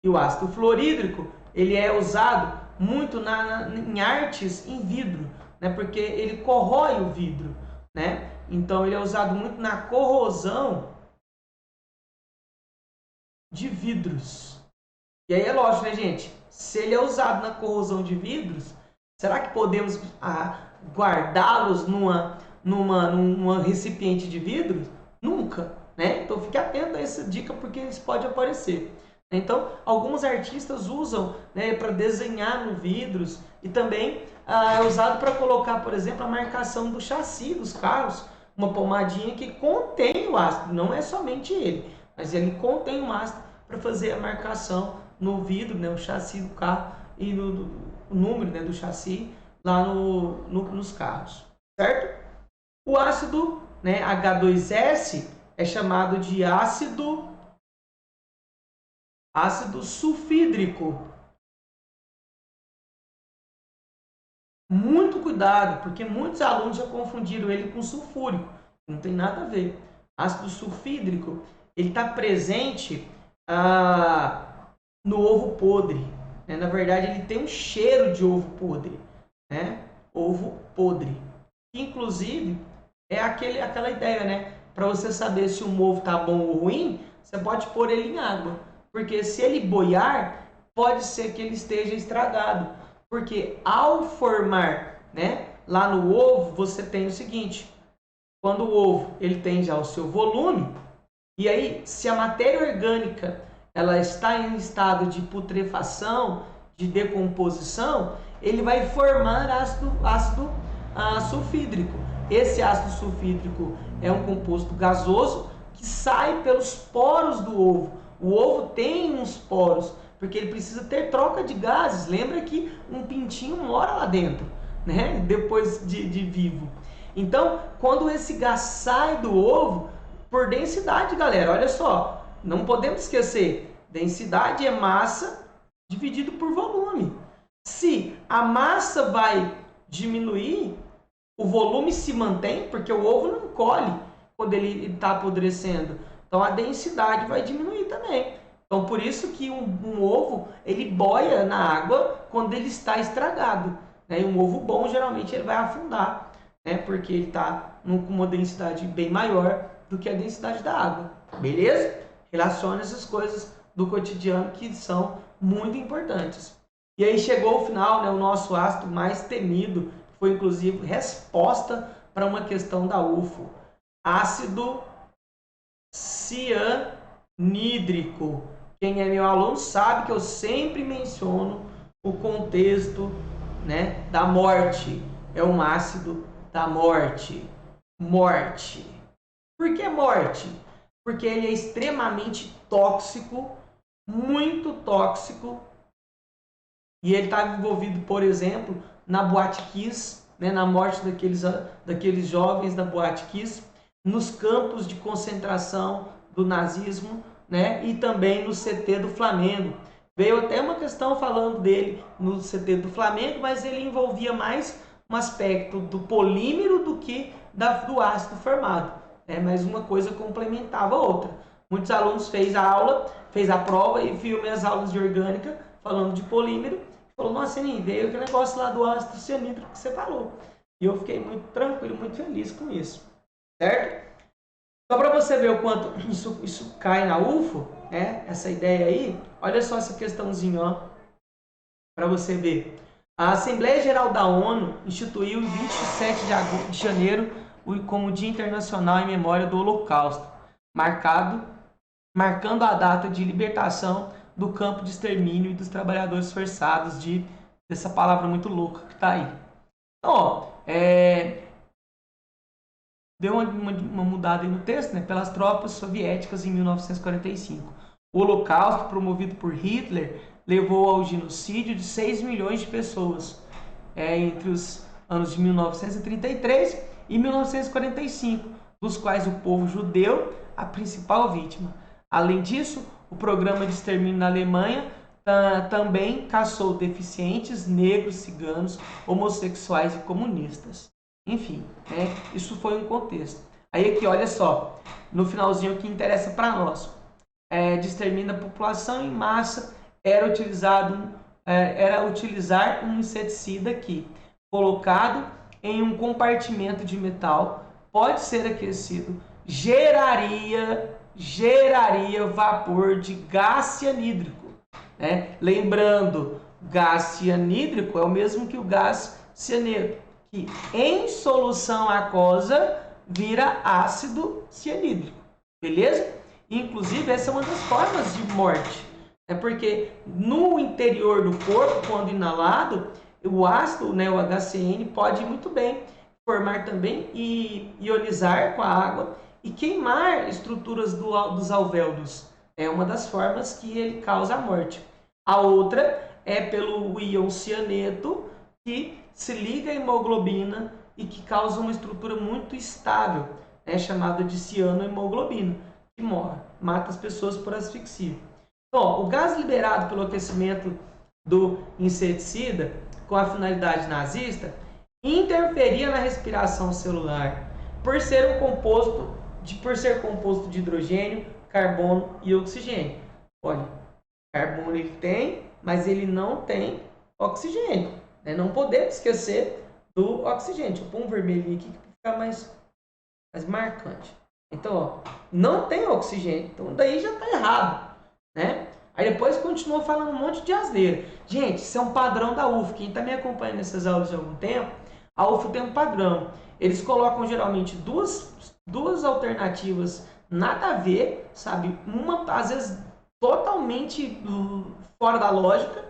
E o ácido fluorídrico, ele é usado muito em artes em vidro, né? Porque ele corrói o vidro, né? Então ele é usado muito na corrosão de vidros. E aí é lógico, né, gente? Se ele é usado na corrosão de vidros, será que podemos guardá-los numa recipiente de vidro? Nunca, né? Então fique atento a essa dica porque isso pode aparecer. Então, alguns artistas usam, né, para desenhar no vidros e também é usado para colocar, por exemplo, a marcação do chassi dos carros, uma pomadinha que contém o ácido, não é somente ele, mas ele contém o ácido para fazer a marcação no vidro, né, o chassi do carro e o número, né, do chassi lá nos carros, certo? O ácido, né, H2S é chamado de ácido sulfídrico. Muito cuidado, porque muitos alunos já confundiram ele com sulfúrico. Não tem nada a ver. Ácido sulfídrico, ele está presente no ovo podre. Né? Na verdade, ele tem um cheiro de ovo podre. Né? Ovo podre. Inclusive, é aquela ideia, né? Para você saber se um ovo está bom ou ruim, você pode pôr ele em água. Porque se ele boiar, pode ser que ele esteja estragado. Porque ao formar, né, lá no ovo, você tem o seguinte. Quando o ovo ele tem já o seu volume, e aí se a matéria orgânica ela está em estado de putrefação, de decomposição, ele vai formar ácido sulfídrico. Esse ácido sulfídrico é um composto gasoso que sai pelos poros do ovo. O ovo tem uns poros, porque ele precisa ter troca de gases. Lembra que um pintinho mora lá dentro, né? Depois de vivo. Então, quando esse gás sai do ovo, por densidade, galera, olha só, não podemos esquecer, densidade é massa dividido por volume. Se a massa vai diminuir, o volume se mantém, porque o ovo não encolhe quando ele está apodrecendo. Então a densidade vai diminuir também. Então por isso que um ovo ele boia na água quando ele está estragado. Né? E um ovo bom geralmente ele vai afundar, né? Porque ele está com uma densidade bem maior do que a densidade da água. Beleza? Relaciona essas coisas do cotidiano que são muito importantes. E aí chegou o final, né, o nosso ácido mais temido, que foi inclusive resposta para uma questão da UFO. Ácido cianídrico. Quem é meu aluno sabe que eu sempre menciono o contexto, né, da morte. É um ácido da morte. Morte. Por que morte? Porque ele é extremamente tóxico, muito tóxico, e ele está envolvido, por exemplo, na Boate Kiss, né, na morte daqueles jovens da Boate Kiss, nos campos de concentração do nazismo, né, e também no CT do Flamengo. Veio até uma questão falando dele no CT do Flamengo, mas ele envolvia mais um aspecto do polímero do que do ácido formado. Né? Mas uma coisa complementava a outra. Muitos alunos fez a prova e viu minhas aulas de orgânica, falando de polímero, falou, nossa, nem veio aquele negócio lá do ácido cianídrico que você falou. E eu fiquei muito tranquilo, muito feliz com isso, certo? Só para você ver o quanto isso cai na UFO, né? Essa ideia aí, olha só essa questãozinha, ó, para você ver. A Assembleia Geral da ONU instituiu em 27 de janeiro como Dia Internacional em Memória do Holocausto, marcando a data de libertação do campo de extermínio e dos trabalhadores forçados dessa palavra muito louca que está aí. Então, ó, deu uma mudada aí no texto, né, pelas tropas soviéticas em 1945. O Holocausto, promovido por Hitler, levou ao genocídio de 6 milhões de pessoas entre os anos de 1933 e 1945, dos quais o povo judeu a principal vítima. Além disso, o programa de extermínio na Alemanha também caçou deficientes, negros, ciganos, homossexuais e comunistas. Enfim, isso foi um contexto. Aí aqui, olha só, no finalzinho que interessa para nós. De extermínio da população em massa era utilizar um inseticida que, colocado em um compartimento de metal, pode ser aquecido, geraria vapor de gás cianídrico. Lembrando, gás cianídrico é o mesmo que o gás cianeto, que em solução aquosa vira ácido cianídrico, beleza? Inclusive, essa é uma das formas de morte, porque no interior do corpo, quando inalado, o ácido, o HCN, pode muito bem formar também e ionizar com a água e queimar estruturas dos alvéolos. É uma das formas que ele causa a morte. A outra é pelo íon cianeto, que se liga à hemoglobina e que causa uma estrutura muito estável, chamada de cianohemoglobina, que mata as pessoas por asfixia. Então, o gás liberado pelo aquecimento do inseticida com a finalidade nazista interferia na respiração celular por ser composto de hidrogênio, carbono e oxigênio. Olha, carbono ele tem, mas ele não tem oxigênio. Não podemos esquecer do oxigênio. Deixa eu pôr um vermelho aqui para ficar mais marcante. Então, ó, não tem oxigênio. Então, daí já está errado, Aí depois continua falando um monte de asneira. Gente, isso é um padrão da UF. Quem está me acompanhando nessas aulas há algum tempo, a UF tem um padrão. Eles colocam geralmente duas alternativas nada a ver, sabe? Uma, às vezes, totalmente fora da lógica,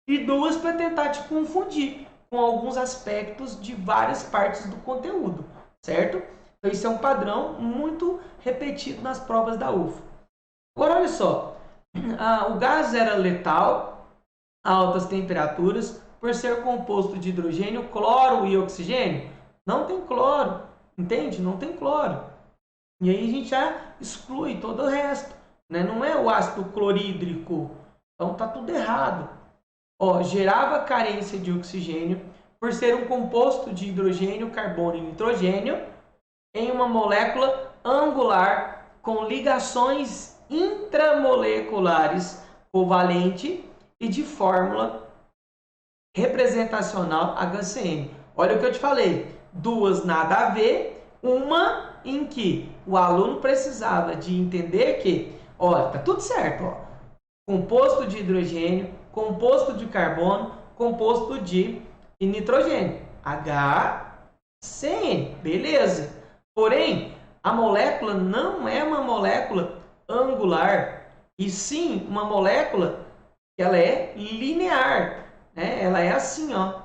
e duas para tentar te confundir com alguns aspectos de várias partes do conteúdo, certo? Então, isso é um padrão muito repetido nas provas da UF. Agora, olha só. O gás era letal a altas temperaturas por ser composto de hidrogênio, cloro e oxigênio. Não tem cloro, entende? Não tem cloro. E aí a gente já exclui todo o resto, Não é o ácido clorídrico. Então tá tudo errado. Gerava carência de oxigênio por ser um composto de hidrogênio, carbono e nitrogênio em uma molécula angular com ligações intramoleculares covalente e de fórmula representacional HCN. Olha o que eu te falei, duas nada a ver, uma em que o aluno precisava de entender que, tá tudo certo, composto de hidrogênio, composto de carbono, composto de nitrogênio, HCN, beleza. Porém, a molécula não é uma molécula angular, e sim uma molécula que ela é linear, Ela é assim, ó.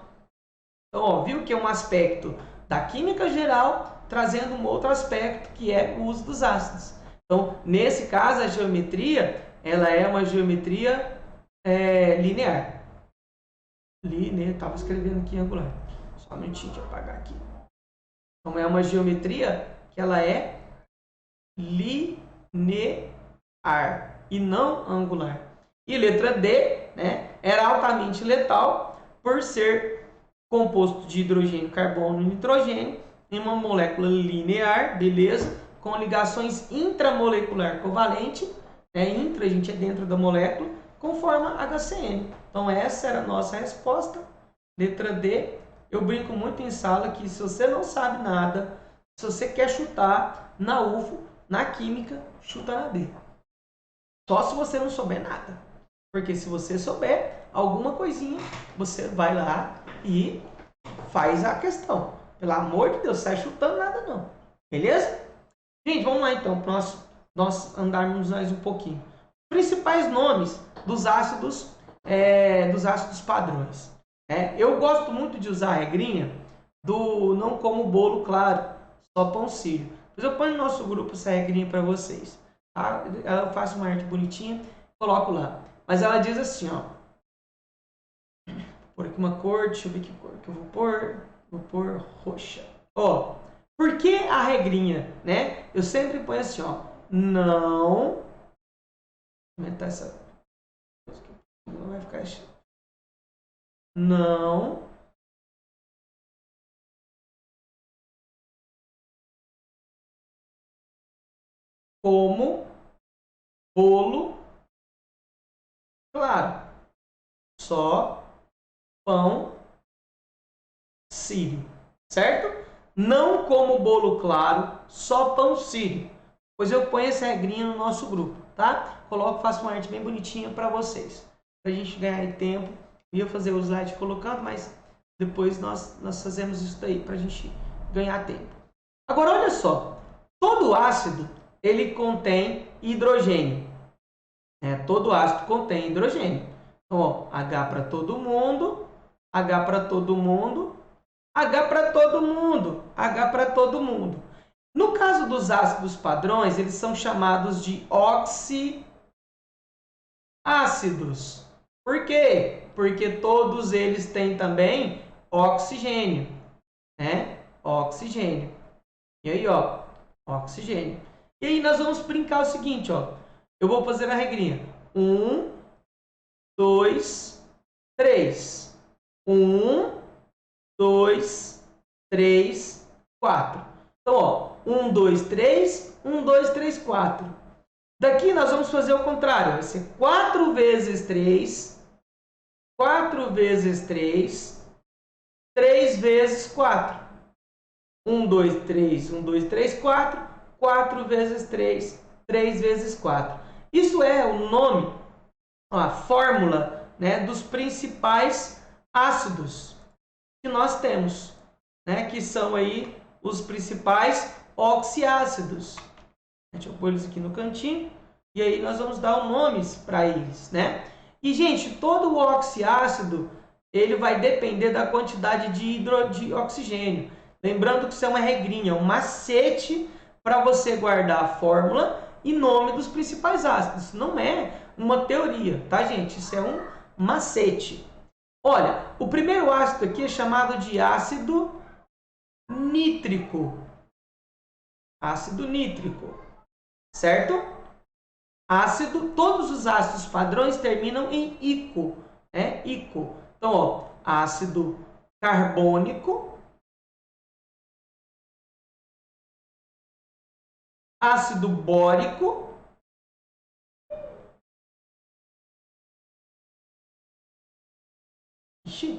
Então, viu que é um aspecto da química geral trazendo um outro aspecto que é o uso dos ácidos. Então, nesse caso, a geometria ela é uma geometria linear. Estava escrevendo aqui em angular. Só um minutinho, deixa eu apagar aqui. Então, é uma geometria que ela é linear e não angular. E letra D, era altamente letal por ser composto de hidrogênio, carbono e nitrogênio em uma molécula linear, beleza? Com ligações intramolecular covalente, intra a gente é dentro da molécula conforma HCN. Então essa era a nossa resposta. Letra D. Eu brinco muito em sala que se você não sabe nada, se você quer chutar na UFO, na química, chuta na D. Só se você não souber nada. Porque se você souber alguma coisinha, você vai lá e faz a questão. Pelo amor de Deus, sai chutando nada não. Beleza? Gente, vamos lá então, para nós andarmos mais um pouquinho. Principais nomes dos ácidos padrões. Eu gosto muito de usar a regrinha do não como bolo claro, só pão sírio. Mas eu ponho no nosso grupo essa regrinha para vocês. Tá? Eu faço uma arte bonitinha, coloco lá. Mas ela diz assim, ó. Vou pôr aqui uma cor, deixa eu ver que cor que eu vou pôr. Vou pôr roxa. Ó, por que a regrinha, né? Eu sempre ponho assim, ó. Não. Vou aumentar essa. Não vai ficar. Não. Como bolo claro. Só pão sírio. Certo? Não como bolo claro, só pão sírio. Pois eu ponho essa regrinha no nosso grupo, tá? Coloco, faço uma arte bem bonitinha para vocês. Pra gente ganhar tempo. Eu ia fazer o slide colocando, mas depois nós fazemos isso daí pra gente ganhar tempo. Agora olha só. Todo ácido, ele contém hidrogênio. Todo ácido contém hidrogênio. Então, ó, H para todo mundo, H para todo mundo, H para todo mundo, H para todo mundo. No caso dos ácidos padrões, eles são chamados de oxiácidos. Por quê? Porque todos eles têm também oxigênio, né? Oxigênio. E aí, ó, oxigênio. E aí nós vamos brincar o seguinte, ó. Eu vou fazer a regrinha. 1, 2, 3. 1, 2, 3, 4. Então, ó, 1, 2, 3, 1, 2, 3, 4. Daqui nós vamos fazer o contrário. Vai ser 4 vezes 3, 4 vezes 3, 3 vezes 4. 1, 2, 3, 1, 2, 3, 4. 4 vezes 3, 3 vezes 4. Isso é o nome, a fórmula, né, dos principais ácidos que nós temos, né, que são aí os principais oxiácidos. Deixa eu pôr eles aqui no cantinho e aí nós vamos dar nomes para eles, né? E gente, todo o oxiácido ele vai depender da quantidade de oxigênio. Lembrando que isso é uma regrinha, um macete para você guardar a fórmula e nome dos principais ácidos. Isso não é uma teoria, tá, gente? Isso é um macete. Olha, o primeiro ácido aqui é chamado de ácido nítrico. Ácido nítrico, certo? Ácido, todos os ácidos padrões terminam em ico, né? Ico. Então, ó, ácido carbônico, ácido bórico, ixi,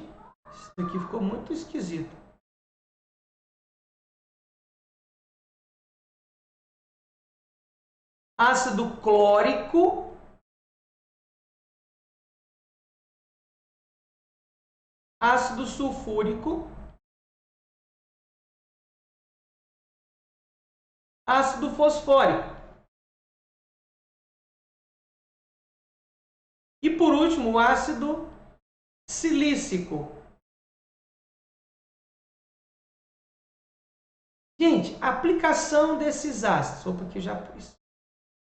isso aqui ficou muito esquisito. Ácido clórico, ácido sulfúrico, ácido fosfórico. E por último, o ácido silícico. Gente, a aplicação desses ácidos, opa, aqui já pus,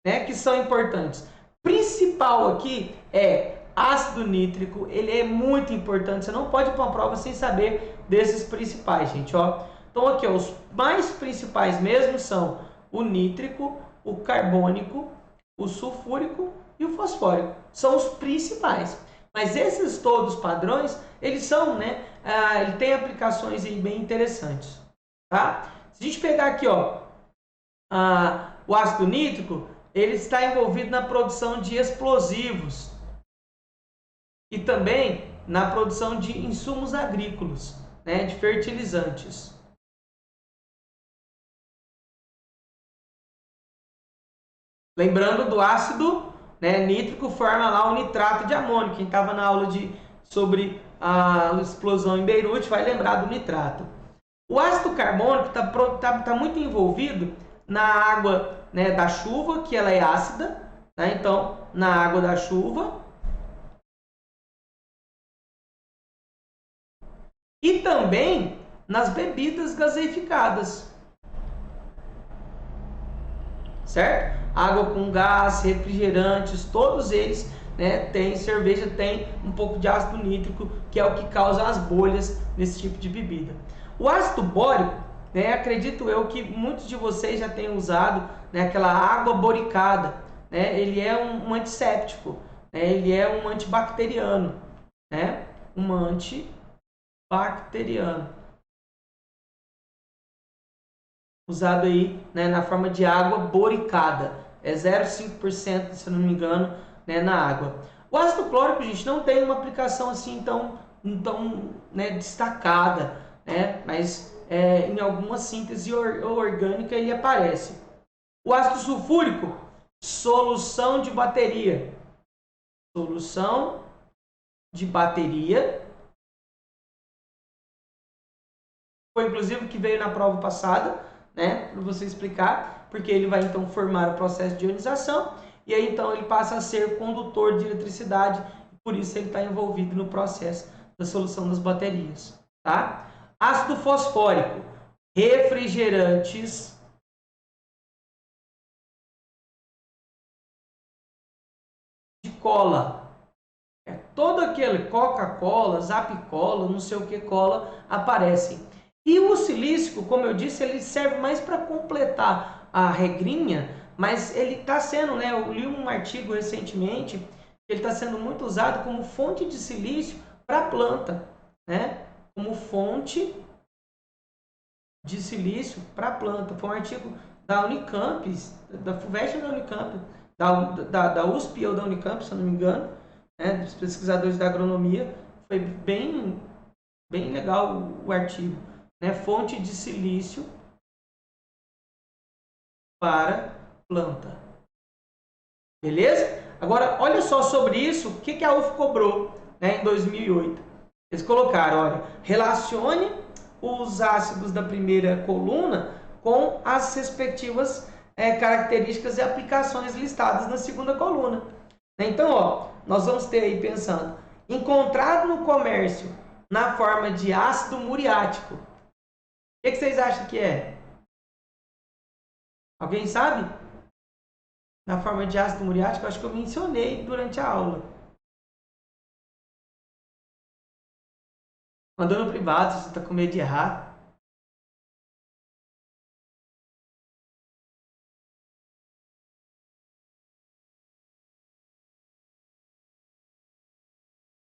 né, que são importantes. Principal aqui é ácido nítrico, ele é muito importante, você não pode ir para uma prova sem saber desses principais, gente, ó. Então aqui, ó, os mais principais mesmo são o nítrico, o carbônico, o sulfúrico e o fosfórico. São os principais. Mas esses todos padrões, eles são, né, ele tem aplicações aí bem interessantes, tá? Se a gente pegar aqui, ó, o ácido nítrico, ele está envolvido na produção de explosivos. e também na produção de insumos agrícolas, né, de fertilizantes. Lembrando do ácido, né, nítrico, forma lá o nitrato de amônio. Quem estava na aula sobre a explosão em Beirute vai lembrar do nitrato. O ácido carbônico está muito envolvido na água, né, da chuva, que ela é ácida. Né? Então, na água da chuva. E também nas bebidas gaseificadas. Certo? Água com gás, refrigerantes, todos eles, né, tem cerveja, tem um pouco de ácido nítrico, que é o que causa as bolhas nesse tipo de bebida. O ácido bórico, né, acredito eu que muitos de vocês já tenham usado, né, aquela água boricada, né, ele é um antisséptico, né, ele é um antibacteriano, né, um antibacteriano. Usado aí, né, na forma de água boricada, é 0,5%, se eu não me engano, né, na água. O ácido clórico, gente, não tem uma aplicação assim tão né, destacada, né, mas em alguma síntese orgânica ele aparece. O ácido sulfúrico, solução de bateria. Solução de bateria. Foi inclusive o que veio na prova passada, né, para você explicar, porque ele vai então formar o processo de ionização e aí então ele passa a ser condutor de eletricidade, por isso ele está envolvido no processo da solução das baterias, tá? Ácido fosfórico, refrigerantes, de cola, todo aquele Coca-Cola, Zap-Cola, não sei o que cola, aparecem. E o silício, como eu disse, ele serve mais para completar a regrinha, mas ele está sendo, né, eu li um artigo recentemente, ele está sendo muito usado como fonte de silício para a planta, né? Como fonte de silício para a planta. Foi um artigo da Unicamp, da FUVEST ou da Unicamp, da USP ou da Unicamp, se eu não me engano, né, dos pesquisadores da agronomia. Foi bem legal o artigo. Né, fonte de silício para planta. Beleza? Agora, olha só sobre isso, o que a UF cobrou, né, em 2008. Eles colocaram, olha, relacione os ácidos da primeira coluna com as respectivas características e aplicações listadas na segunda coluna. Então, ó, nós vamos ter aí pensando, encontrado no comércio na forma de ácido muriático. O que vocês acham que é? Alguém sabe? Na forma de ácido muriático, acho que eu mencionei durante a aula. Mandou no privado se você está com medo de errar.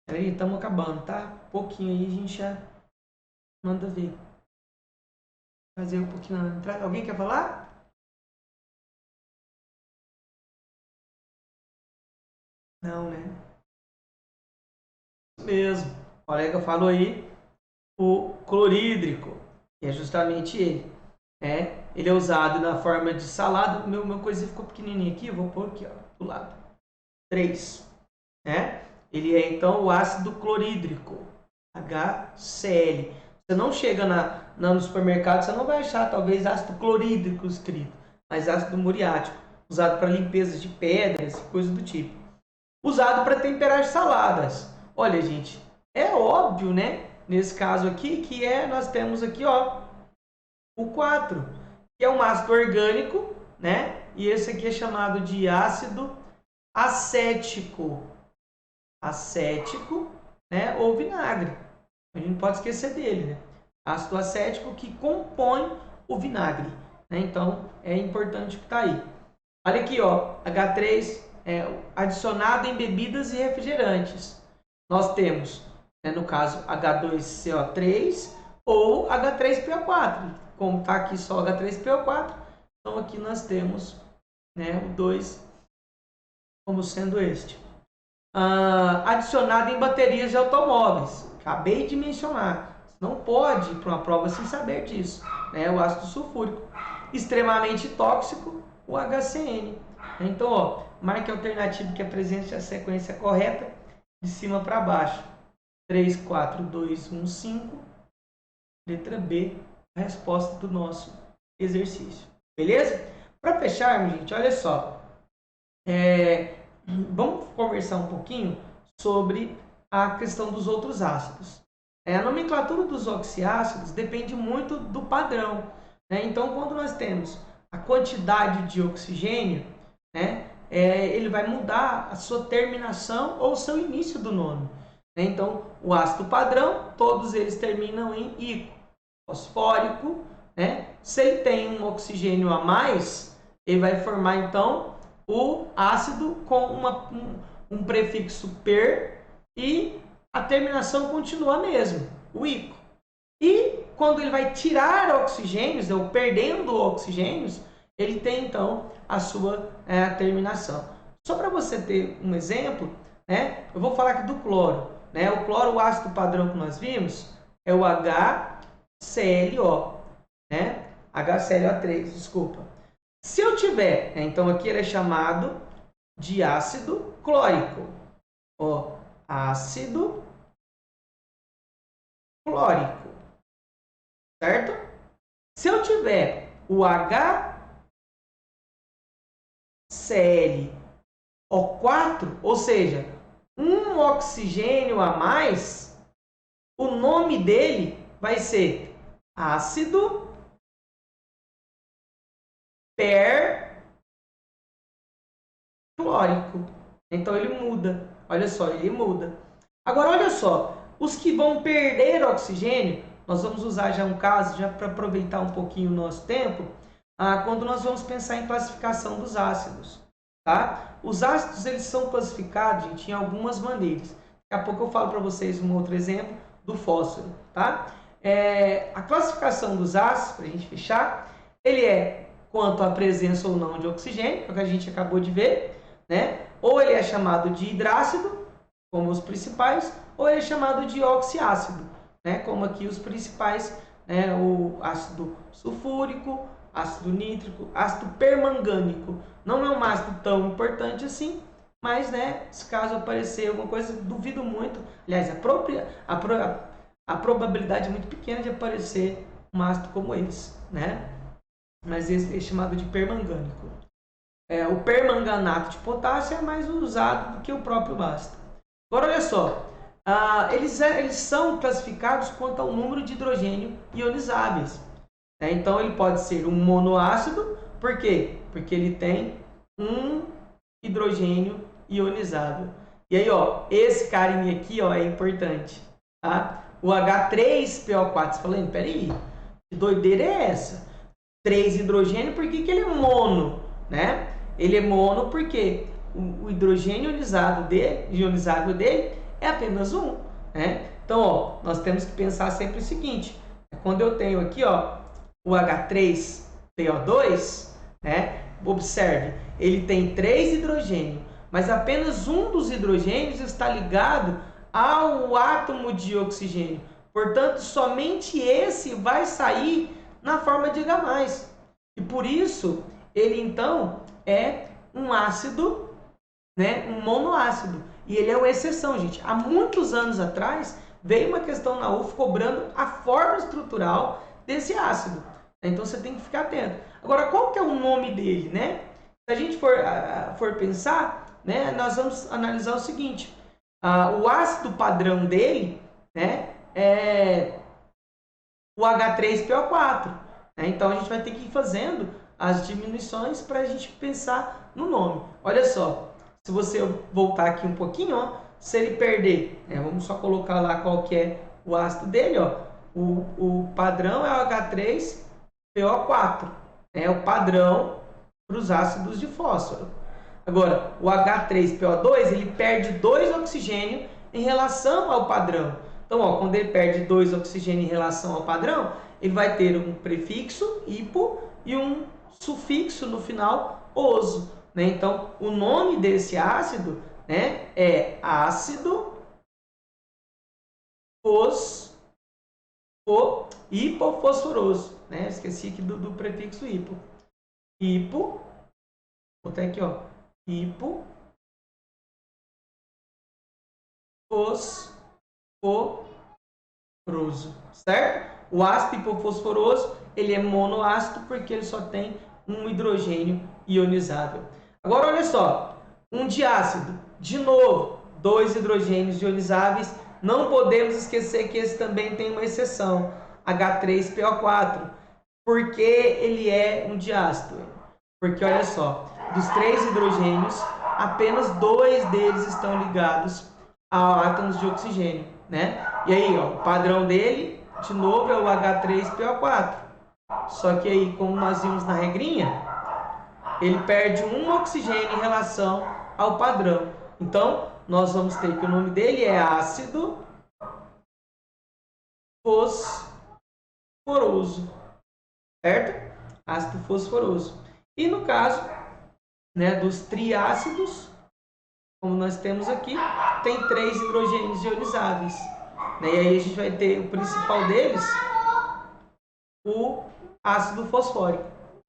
Peraí, estamos acabando, tá? Pouquinho aí a gente já manda ver. Fazer um pouquinho na entrada. Alguém quer falar? Não, né? Isso mesmo. O colega falou aí o clorídrico, que é justamente ele. Ele é usado na forma de salada. Meu coisinha ficou pequenininha aqui, eu vou pôr aqui, ó, do lado. 3. Né? Ele é então o ácido clorídrico, HCl. Você não chega no supermercado, você não vai achar talvez ácido clorídrico escrito, mas ácido muriático, usado para limpeza de pedras, coisas do tipo. Usado para temperar saladas. Olha, gente, é óbvio, né? Nesse caso aqui, que nós temos aqui, ó, o 4, que é um ácido orgânico, né? E esse aqui é chamado de ácido acético. Acético, né? Ou vinagre. A gente não pode esquecer dele, né? Ácido acético que compõe o vinagre. Né? Então, é importante que está aí. Olha aqui, ó, H3 adicionado em bebidas e refrigerantes. Nós temos, né, no caso, H2CO3 ou H3PO4. Como está aqui só H3PO4, então aqui nós temos, né, o 2 como sendo este. adicionado em baterias de automóveis. Acabei de mencionar. Não pode ir para uma prova sem saber disso. Né? O ácido sulfúrico. Extremamente tóxico, o HCN. Então, ó, marque a alternativa que apresente a sequência correta de cima para baixo. 3, 4, 2, 1, 5. Letra B, a resposta do nosso exercício. Beleza? Para fecharmos, gente, olha só. Vamos conversar um pouquinho sobre a questão dos outros ácidos. A nomenclatura dos oxiácidos depende muito do padrão. Né? Então, quando nós temos a quantidade de oxigênio, né, ele vai mudar a sua terminação ou o seu início do nome. Né? Então, o ácido padrão, todos eles terminam em ico. Fosfórico, né? Se ele tem um oxigênio a mais, ele vai formar então o ácido com um prefixo per e a terminação continua a mesma, o ico. E quando ele vai tirar oxigênios, ou perdendo oxigênios, ele tem então a sua terminação. Só para você ter um exemplo, né? Eu vou falar aqui do cloro. Né? O cloro, o ácido padrão que nós vimos, é o HClO, né? HClO3, desculpa. Se eu tiver, então aqui ele é chamado de ácido clórico. Ó, ácido clórico. Certo? Se eu tiver o HClO4, ou seja, um oxigênio a mais, o nome dele vai ser ácido perclórico. Então ele muda. Olha só, ele muda. Agora olha só, os que vão perder oxigênio, nós vamos usar já um caso, já para aproveitar um pouquinho o nosso tempo, quando nós vamos pensar em classificação dos ácidos. Tá? Os ácidos eles são classificados, gente, em algumas maneiras. Daqui a pouco eu falo para vocês um outro exemplo do fósforo. Tá? A classificação dos ácidos, para a gente fechar, ele é quanto à presença ou não de oxigênio, que é o que a gente acabou de ver, né? Ou ele é chamado de hidrácido, como os principais, ou ele é chamado de oxiácido, né? Como aqui os principais, né? O ácido sulfúrico, ácido nítrico, ácido permangânico. Não é um ácido tão importante assim, mas, né, se caso aparecer alguma coisa, duvido muito. Aliás, a probabilidade é muito pequena de aparecer um ácido como esse, né? Mas esse é chamado de permangânico. O permanganato de potássio é mais usado do que o próprio ácido. Agora, olha só. Eles são classificados quanto ao número de hidrogênio ionizáveis. Então, ele pode ser um monoácido. Por quê? Porque ele tem um hidrogênio ionizável. E aí, ó, esse carinha aqui, ó, é importante. Tá? O H3PO4. Você falando, peraí, que doideira é essa? 3 hidrogênio, por que ele é mono? Né? Ele é mono porque o hidrogênio ionizável dele é apenas um. Né? Então, ó, nós temos que pensar sempre o seguinte. Quando eu tenho aqui, ó, o H3PO2, né? Observe, ele tem 3 hidrogênios, mas apenas um dos hidrogênios está ligado ao átomo de oxigênio. Portanto, somente esse vai sair na forma de H+. E por isso, ele então é um ácido, né, um monoácido. E ele é uma exceção, gente. Há muitos anos atrás, veio uma questão na UF cobrando a forma estrutural desse ácido. Então, você tem que ficar atento. Agora, qual que é o nome dele, né? Se a gente for pensar, né, nós vamos analisar o seguinte. O ácido padrão dele, né, é o H3PO4. Né? Então, a gente vai ter que ir fazendo as diminuições para a gente pensar no nome. Olha só, se você voltar aqui um pouquinho, ó, se ele perder, vamos só colocar lá qual que é o ácido dele, ó, o padrão é o H3PO4, é o padrão para os ácidos de fósforo. Agora, o H3PO2, ele perde 2 oxigênios em relação ao padrão. Então, ó, quando ele perde 2 oxigênios em relação ao padrão, ele vai ter um prefixo, hipo, e um sufixo no final, oso. Né? Então, o nome desse ácido né? É ácido hipofosforoso, né? Esqueci aqui do prefixo hipo. Hipo, vou botar aqui, ó. Hipofosforoso, certo? O ácido hipofosforoso, ele é monoácido porque ele só tem um hidrogênio ionizado. Agora, olha só, um diácido, de novo, 2 hidrogênios ionizáveis. Não podemos esquecer que esse também tem uma exceção, H3PO4, porque ele é um diácido. Porque, olha só, dos 3 hidrogênios, apenas 2 deles estão ligados a átomos de oxigênio, né? E aí, ó, o padrão dele, de novo, é o H3PO4. Só que aí, como nós vimos na regrinha, ele perde um oxigênio em relação ao padrão. Então, nós vamos ter que o nome dele é ácido fosforoso, certo? Ácido fosforoso. E no caso, né, dos triácidos, como nós temos aqui, tem 3 hidrogênios ionizáveis. E aí a gente vai ter o principal deles, o ácido fosfórico,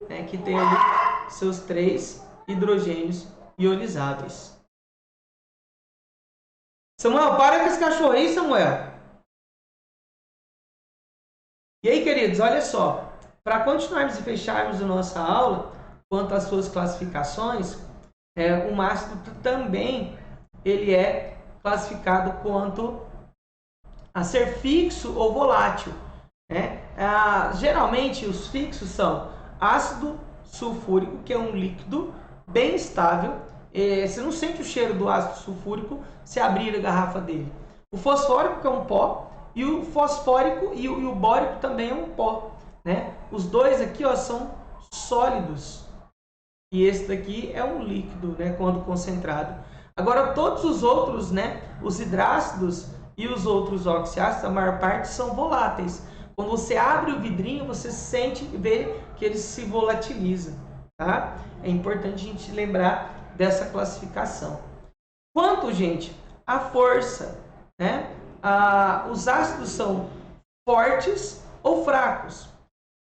né, que tem ali seus 3 hidrogênios ionizáveis. Samuel, para com esse cachorro aí, Samuel. E aí, queridos, olha só. Para continuarmos e fecharmos a nossa aula, quanto às suas classificações, o ácido também ele é classificado quanto a ser fixo ou volátil, né? Geralmente os fixos são ácido sulfúrico, que é um líquido bem estável. Você não sente o cheiro do ácido sulfúrico se abrir a garrafa dele. O fosfórico, que é um pó, e o fosfórico e o bórico também é um pó, né? Os dois aqui, ó, são sólidos. E esse daqui é um líquido, né, quando concentrado. Agora, todos os outros, né, os hidrácidos e os outros oxiácidos, a maior parte são voláteis. Quando você abre o vidrinho, você sente e vê que ele se volatiliza, tá? É importante a gente lembrar dessa classificação. Quanto, gente, à força, né? Os ácidos são fortes ou fracos.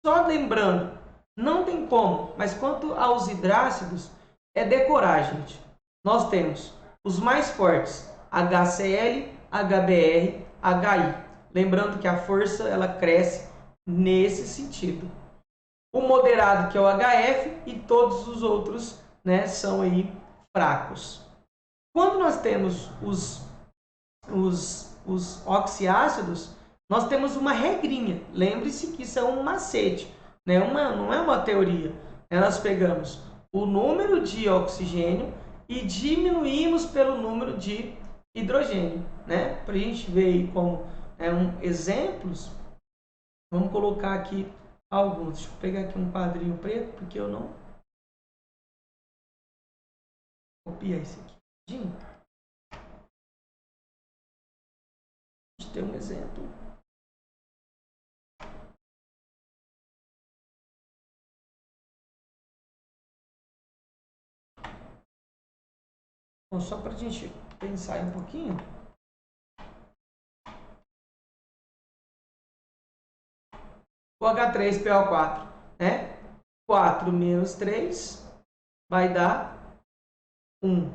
Só lembrando, não tem como, mas quanto aos hidrácidos, é decorar, gente. Nós temos os mais fortes, HCl, HBr, HI. Lembrando que a força ela cresce nesse sentido. O moderado, que é o HF, e todos os outros, né, são aí fracos. Quando nós temos os oxiácidos, nós temos uma regrinha. Lembre-se que isso é um macete, né? Não é uma teoria. Nós pegamos o número de oxigênio e diminuímos pelo número de hidrogênio, né? Para a gente ver aí como exemplos, vamos colocar aqui alguns. Deixa eu pegar aqui um quadrinho preto, porque eu não copiar esse aqui. A gente tem um exemplo. Bom, só para a gente pensar aí um pouquinho. O H3PO4, né? 4 menos 3 vai dar 1,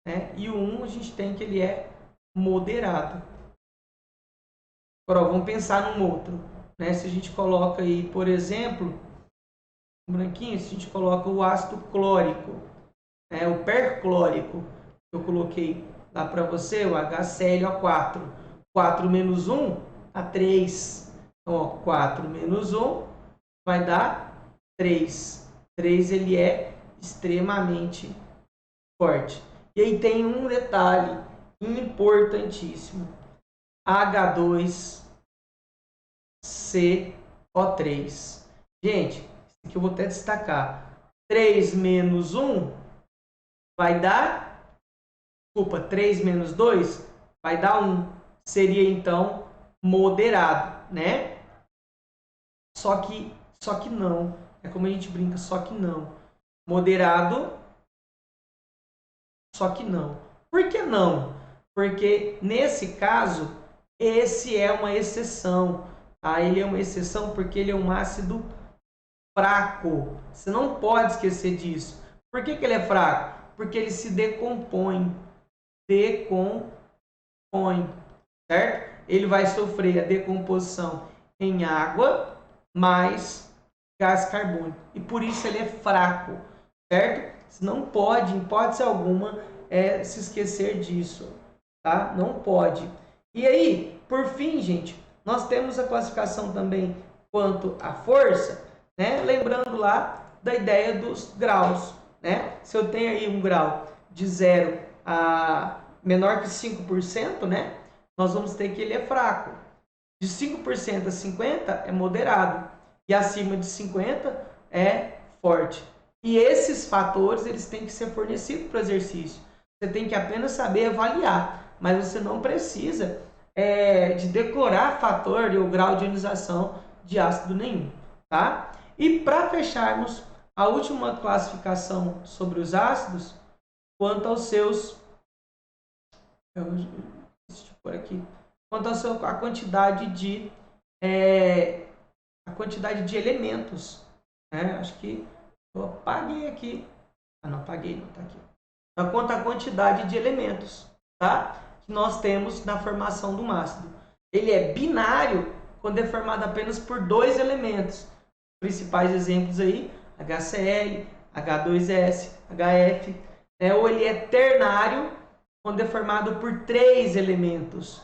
né? E o 1 a gente tem que ele é moderado. Agora, vamos pensar num outro, né? Se a gente coloca aí, por exemplo, um branquinho, se a gente coloca o ácido clórico, né? O perclórico, eu coloquei lá para você, o HClO4. 4 menos 1 dá 3. Então, ó, 4 menos 1 vai dar 3. 3 ele é extremamente forte. E aí tem um detalhe importantíssimo. H2CO3. Gente, isso aqui eu vou até destacar. 3 menos 1 vai dar... Desculpa, 3 menos 2 vai dar 1. Seria, então, moderado, né? Só que não. É como a gente brinca, só que não. Moderado, só que não. Por que não? Porque nesse caso, esse é uma exceção. Tá? Ele é uma exceção porque ele é um ácido fraco. Você não pode esquecer disso. Por que ele é fraco? Porque ele se decompõe. Decompõe. Certo? Ele vai sofrer a decomposição em água mais gás carbônico. E por isso ele é fraco. Certo? Você não pode, em hipótese alguma, se esquecer disso. Tá? Não pode. E aí, por fim, gente, nós temos a classificação também quanto à força, né? Lembrando lá da ideia dos graus, né? Se eu tenho aí um grau de 0 a menor que 5%, né? Nós vamos ter que ele é fraco. De 5% a 50% é moderado. E acima de 50% é forte. E esses fatores, eles têm que ser fornecidos para o exercício. Você tem que apenas saber avaliar. Mas você não precisa de decorar fator ou grau de ionização de ácido nenhum. Tá? E para fecharmos, a última classificação sobre os ácidos, quanto aos seus... Deixa eu pôr aqui. Quanto a quantidade de elementos, né? Acho que eu apaguei aqui. Não apaguei, não está aqui. Quanto à quantidade de elementos, tá? Que nós temos na formação do ácido. Ele é binário quando é formado apenas por 2 elementos. Principais exemplos aí, HCl, H2S, HF. Ou ele é ternário quando é formado por 3 elementos.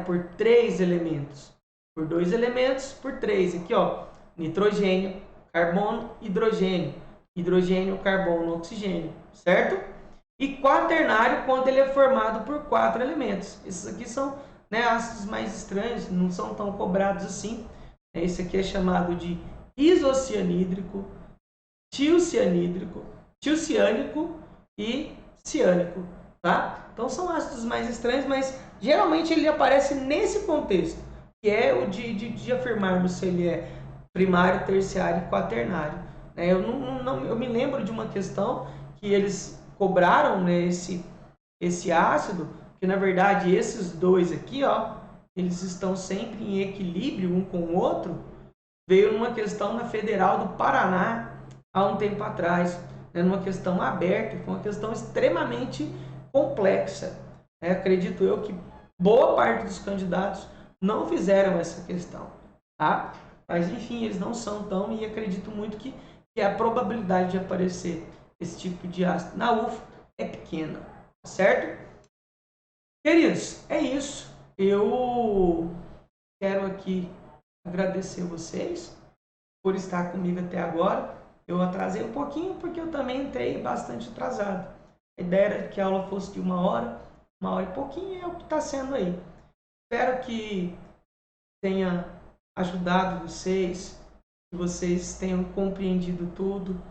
Por 3 elementos. Por 2 elementos, por 3. Aqui, ó, nitrogênio, carbono, hidrogênio. Hidrogênio, carbono, oxigênio. Certo? E quaternário quando ele é formado por 4 elementos. Esses aqui são ácidos mais estranhos, não são tão cobrados assim. Esse aqui é chamado de isocianídrico, tilcianídrico, tilciânico e ciânico. Tá? Então são ácidos mais estranhos, mas geralmente ele aparece nesse contexto, que é o de afirmarmos se ele é primário, terciário e quaternário. Eu me lembro de uma questão que eles cobraram, né, esse ácido, que na verdade esses dois aqui, ó, eles estão sempre em equilíbrio um com o outro. Veio numa questão na Federal do Paraná há um tempo atrás, né, numa questão aberta, foi uma questão extremamente complexa. Acredito eu que boa parte dos candidatos não fizeram essa questão, tá? Mas enfim, eles não são tão, e acredito muito que a probabilidade de aparecer esse tipo de ácido na UFO é pequena, certo? Queridos, é isso. Eu quero aqui agradecer vocês por estar comigo até agora. Eu atrasei um pouquinho porque eu também entrei bastante atrasado. A ideia era que a aula fosse de 1 hora e pouquinho, é o que está sendo aí. Espero que tenha ajudado vocês, que vocês tenham compreendido tudo.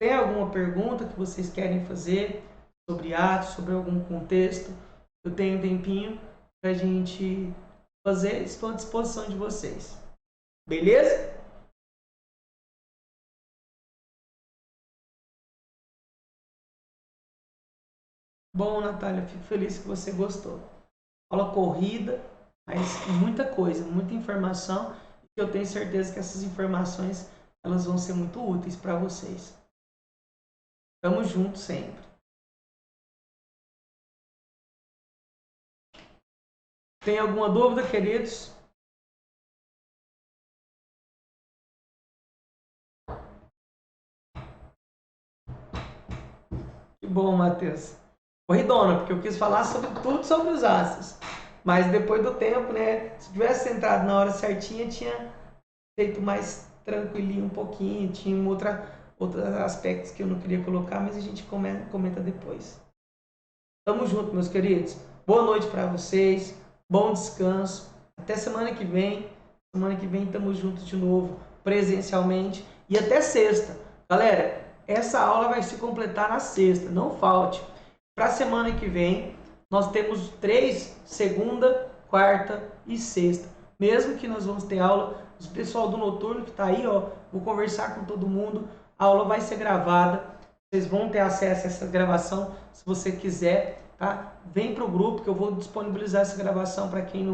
Tem alguma pergunta que vocês querem fazer sobre atos, sobre algum contexto? Eu tenho um tempinho para a gente fazer, estou à disposição de vocês. Beleza? Bom, Natália, fico feliz que você gostou. Aula corrida, mas muita coisa, muita informação. E eu tenho certeza que essas informações elas vão ser muito úteis para vocês. Tamo junto sempre. Tem alguma dúvida, queridos? Que bom, Matheus. Corridona, porque eu quis falar sobre tudo sobre os ácidos. Mas depois do tempo, né? Se tivesse entrado na hora certinha, tinha feito mais tranquilinho um pouquinho. Tinha outros aspectos que eu não queria colocar, mas a gente comenta depois. Tamo junto, meus queridos. Boa noite para vocês. Bom descanso. Até semana que vem. Semana que vem tamo juntos de novo, presencialmente. E até sexta. Galera, essa aula vai se completar na sexta. Não falte. Para a semana que vem, nós temos 3, segunda, quarta e sexta. Mesmo que nós vamos ter aula, o pessoal do noturno que está aí, ó, vou conversar com todo mundo. A aula vai ser gravada. Vocês vão ter acesso a essa gravação se você quiser. tá? Vem pro grupo que eu vou disponibilizar essa gravação para quem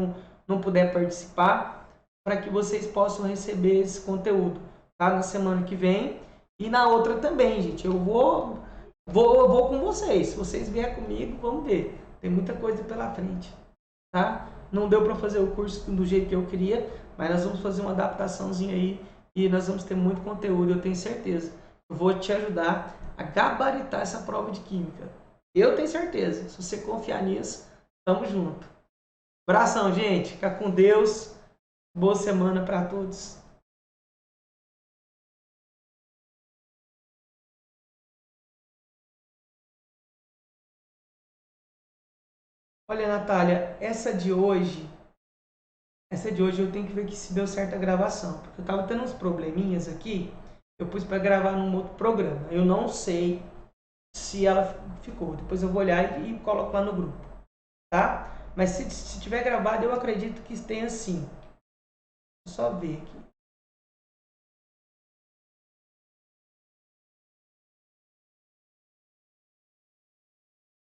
não puder participar, para que vocês possam receber esse conteúdo, tá? Na semana que vem e na outra também, gente. Eu vou com vocês. Se vocês vierem comigo, vamos ver. Tem muita coisa pela frente, tá? Não deu para fazer o curso do jeito que eu queria, mas nós vamos fazer uma adaptaçãozinha aí e nós vamos ter muito conteúdo, eu tenho certeza. Eu vou te ajudar a gabaritar essa prova de química. Eu tenho certeza. Se você confiar nisso, tamo junto. Abração, gente. Fica com Deus. Boa semana para todos. Olha, Natália, essa de hoje eu tenho que ver que se deu certo a gravação, porque eu tava tendo uns probleminhas aqui, eu pus para gravar num outro programa. Eu não sei se ela ficou. Depois eu vou olhar e coloco lá no grupo, tá? Mas se tiver gravado, eu acredito que tenha sim. Vou só ver aqui.